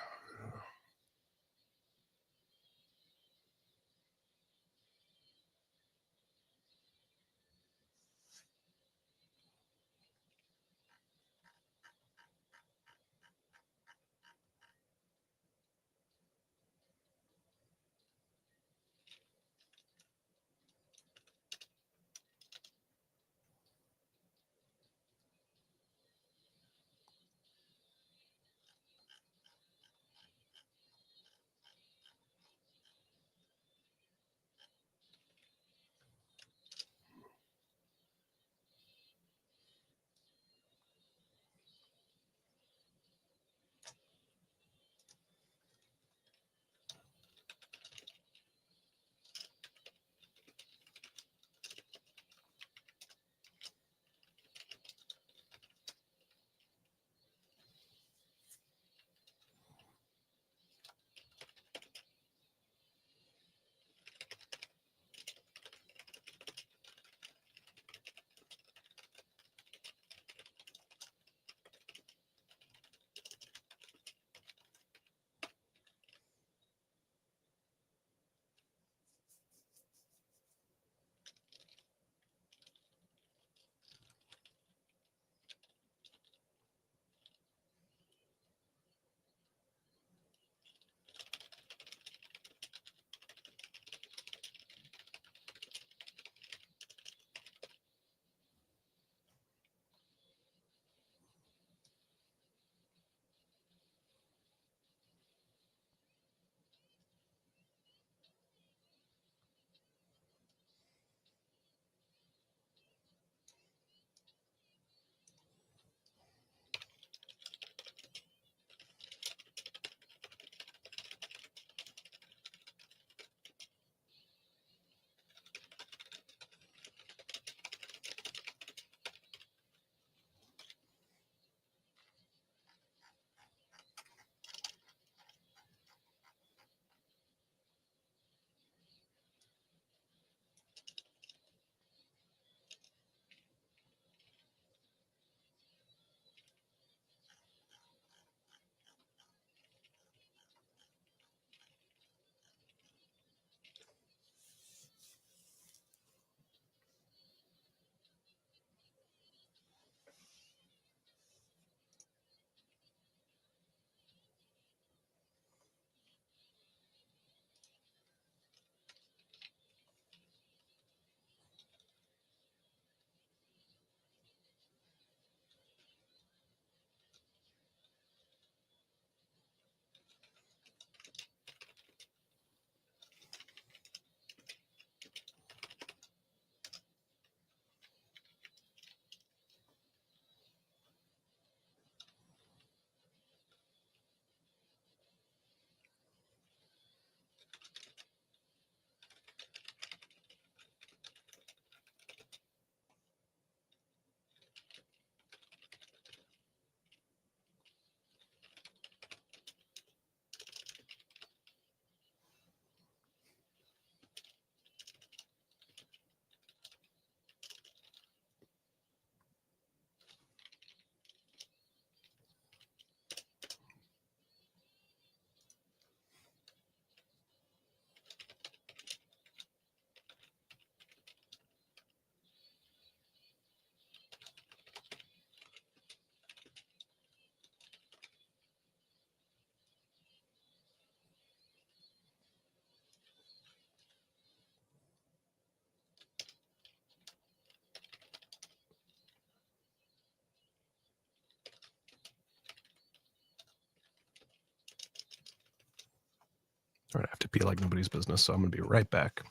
All right, I have to pee like nobody's business, so I'm going to be right back.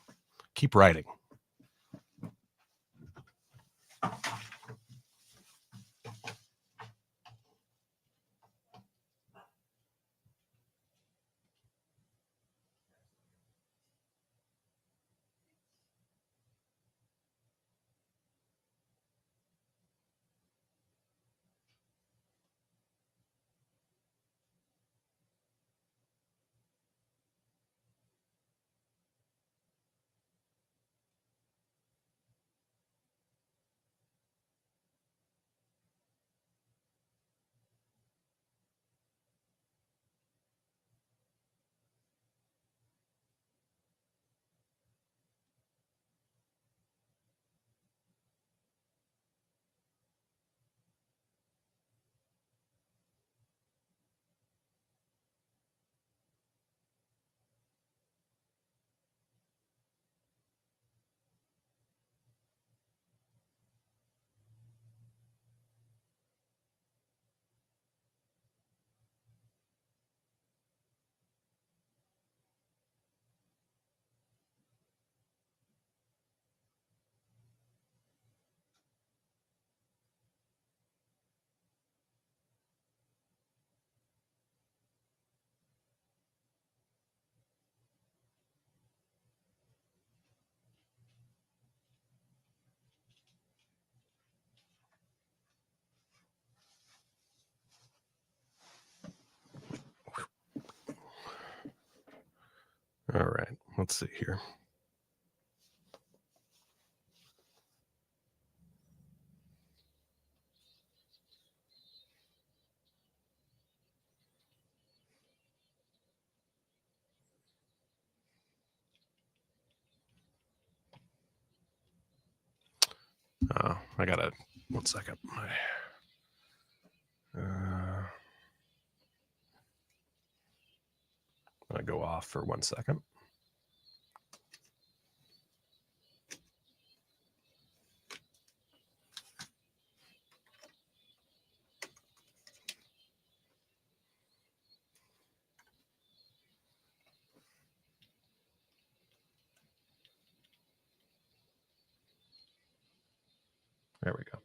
Keep writing. let's see here. I gotta, 1 second. I go off for 1 second. There we go.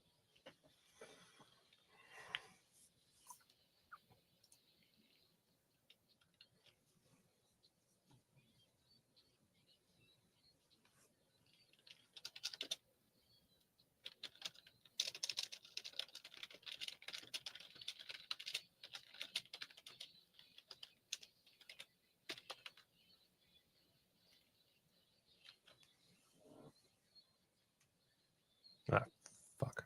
Ah, fuck.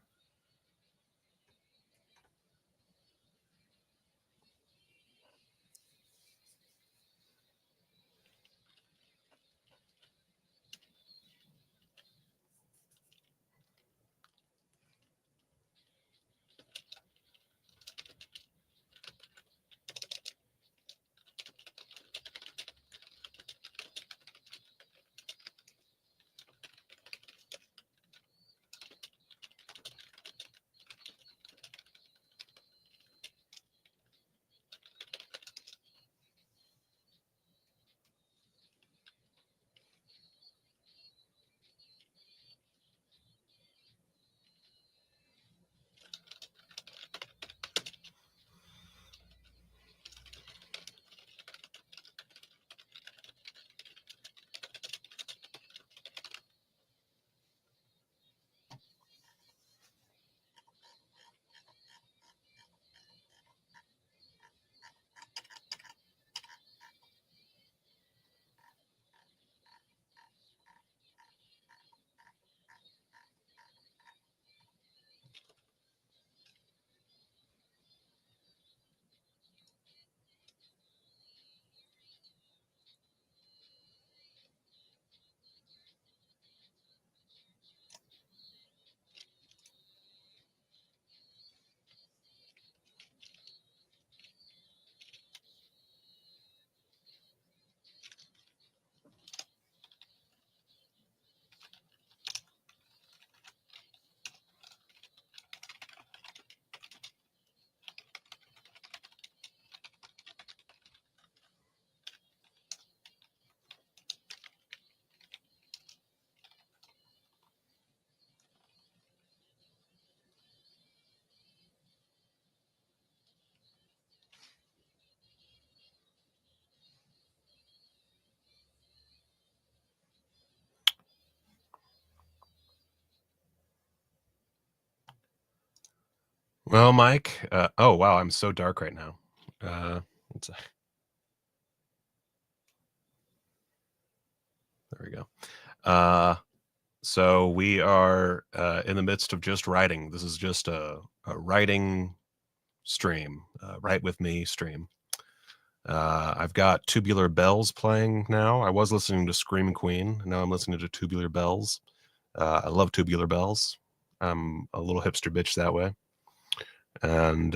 Well, Mike, oh wow, I'm so dark right now. Let's, there we go. So we are in the midst of just writing. This is just a writing stream, write with me stream. I've got Tubular Bells playing now. I was listening to Scream Queen. Now I'm listening to Tubular Bells. I love Tubular Bells. I'm a little hipster bitch that way. And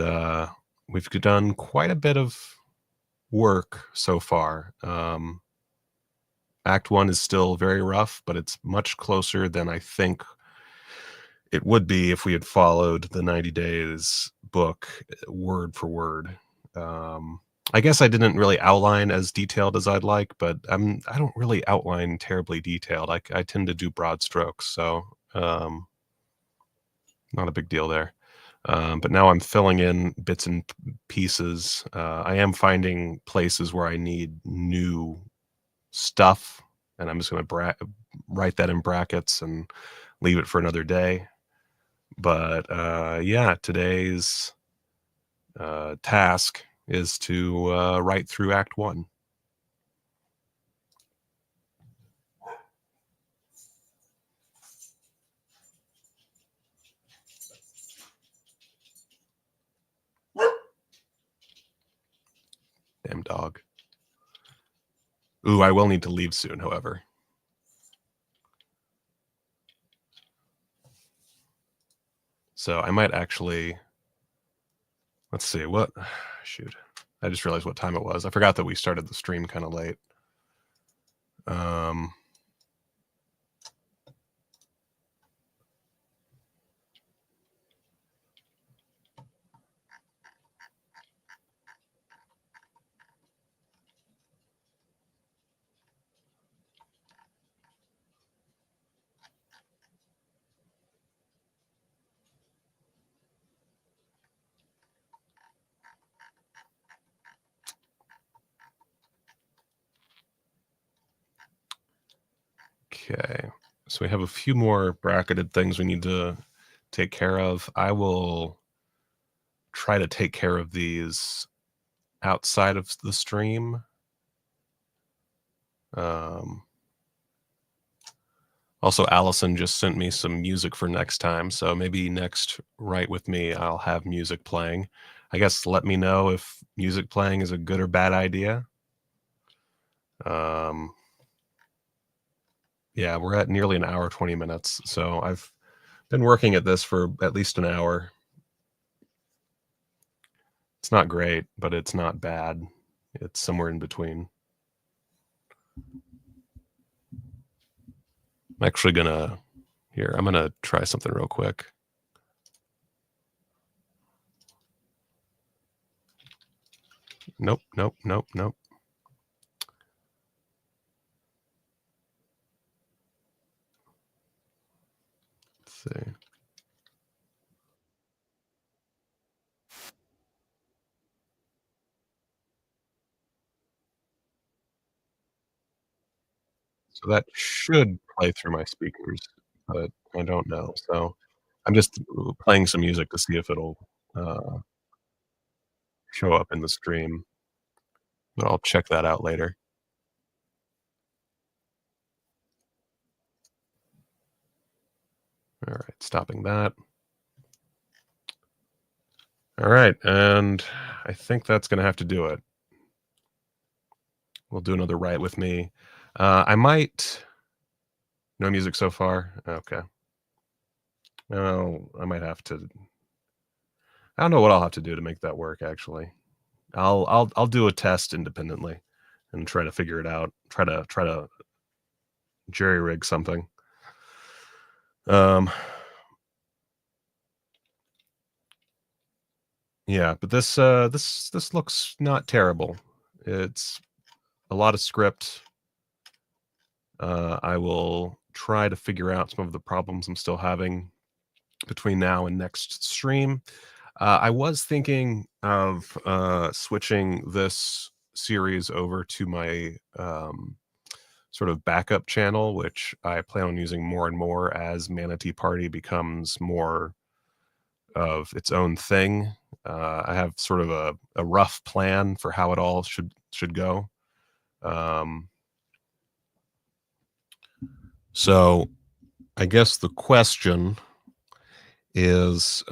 we've done quite a bit of work so far. Act 1 is still very rough, but it's much closer than I think it would be if we had followed the 90 Days book word for word. I guess I didn't really outline as detailed as I'd like, but I don't really outline terribly detailed. I tend to do broad strokes, so not a big deal there. But now I'm filling in bits and pieces. I am finding places where I need new stuff, and I'm just going to write that in brackets and leave it for another day. But yeah, today's task is to write through Act 1. Damn dog. Ooh, I will need to leave soon, however. So I might actually, let's see, what, shoot. I just realized what time it was. I forgot that we started the stream kind of late. Okay, so we have a few more bracketed things we need to take care of. I will try to take care of these outside of the stream. Also, Allison just sent me some music for next time, so maybe next Write With Me, I'll have music playing. I guess let me know if music playing is a good or bad idea. Yeah, we're at nearly an hour, 20 minutes. So I've been working at this for at least an hour. It's not great, but it's not bad. It's somewhere in between. I'm actually gonna, here, I'm gonna try something real quick. Nope, nope, nope, nope. Let's see. So that should play through my speakers, but I don't know. So I'm just playing some music to see if it'll show up in the stream. But I'll check that out later. All right, stopping that. All right, and I think that's going to have to do it. We'll do another Write With Me. I might... No music so far? Okay. Oh, I might have to... I don't know what I'll have to do to make that work, actually. I'll do a test independently and try to figure it out. Try to jerry-rig something. Yeah, but this looks not terrible. It's a lot of script. I will try to figure out some of the problems I'm still having between now and next stream. I was thinking of switching this series over to my sort of backup channel, which I plan on using more and more as Manatee Party becomes more of its own thing. I have sort of a rough plan for how it all should go. So I guess the question is,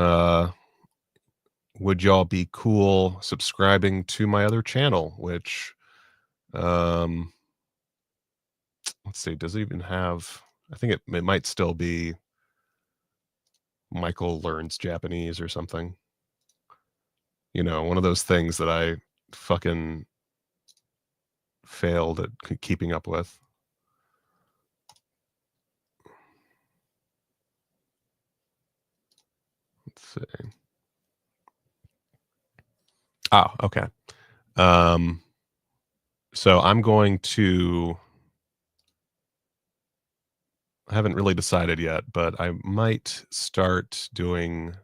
would y'all be cool subscribing to my other channel, which, let's see, does it even have, I think it might still be Michael Learns Japanese or something. You know, one of those things that I fucking failed at keeping up with. Let's see. Oh, okay. So I'm going to, I haven't really decided yet, but I might start doing,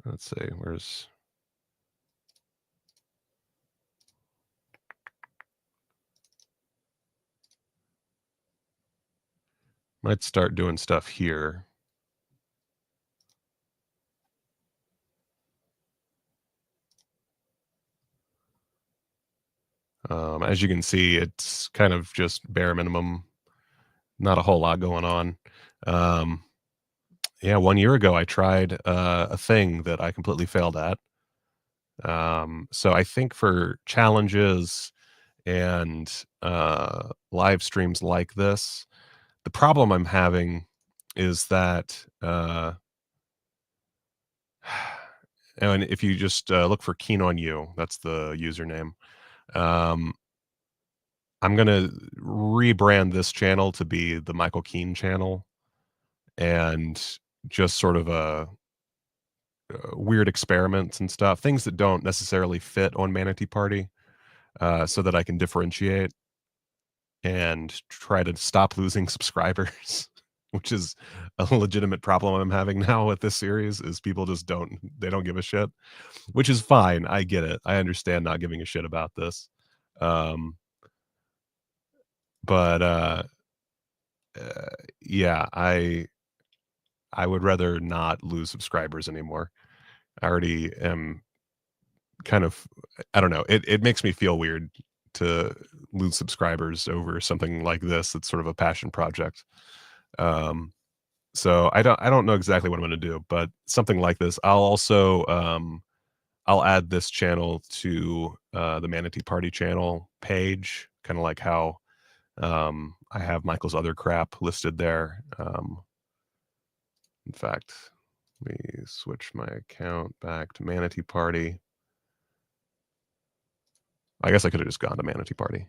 let's see, where's, might start doing stuff here. As you can see, it's kind of just bare minimum, not a whole lot going on. Yeah, 1 year ago, I tried a thing that I completely failed at. So I think for challenges and live streams like this, the problem I'm having is that and if you just look for Keen on You, that's the username. I'm gonna rebrand this channel to be the Michael Keen channel, and just sort of a weird experiments and stuff, things that don't necessarily fit on Manatee Party, so that I can differentiate and try to stop losing subscribers, which is a legitimate problem I'm having now with this series. Is people just don't give a shit, which is fine. I get it. I understand not giving a shit about this. But yeah, I would rather not lose subscribers anymore. I already am kind of, I don't know. It makes me feel weird to lose subscribers over something like this. It's sort of a passion project. So I don't know exactly what I'm going to do, but something like this. I'll also I'll add this channel to the Manatee Party channel page, kind of like how I have Michael's other crap listed there. In fact, let me switch my account back to Manatee Party. I guess I could have just gone to Manatee Party.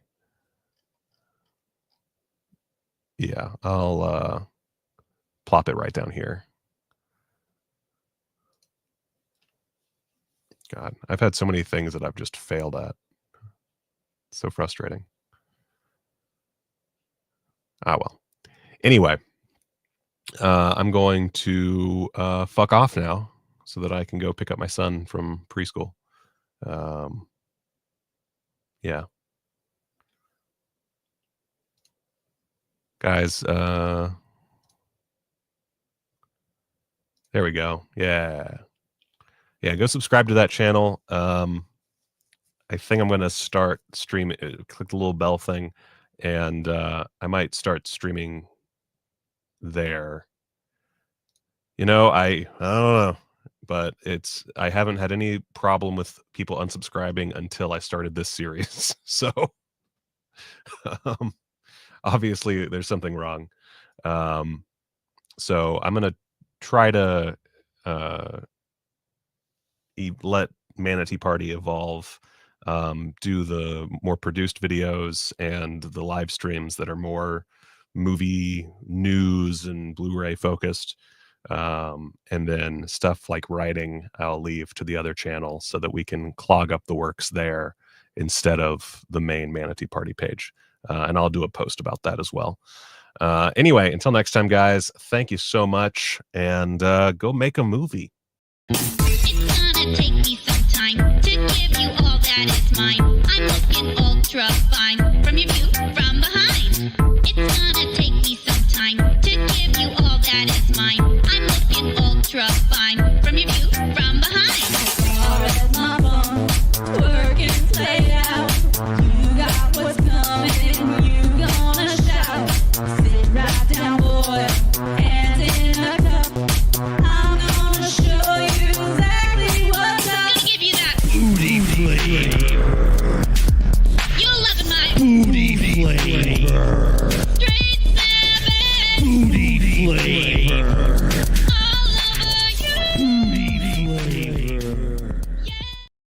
Yeah, I'll plop it right down here. God, I've had so many things that I've just failed at. It's so frustrating. Ah, well. Anyway, I'm going to fuck off now so that I can go pick up my son from preschool. Yeah. Guys, there we go. Yeah. Yeah, go subscribe to that channel. I think I'm going to start streaming. Click the little bell thing, and I might start streaming there. You know, I don't know, but I haven't had any problem with people unsubscribing until I started this series. So obviously there's something wrong. So I'm going to try to let Manatee Party evolve, do the more produced videos and the live streams that are more movie news and Blu-ray focused, and then stuff like writing I'll leave to the other channel so that we can clog up the works there instead of the main Manatee Party page, and I'll do a post about that as well. Anyway, until next time, guys, thank you so much, and go make a movie. It's gonna take me some time to give you all that is mine. I'm looking ultra fine from your view from behind. It's gonna take me some time to give you all that is mine. I'm looking ultra fine from your view from behind. As my phone, work and play out. You got what's coming, you gonna shout. Sit right down, boy, hands in a cup. I'm gonna show you exactly what's up. Gonna give you that booty flavor. You're loving my booty flavor.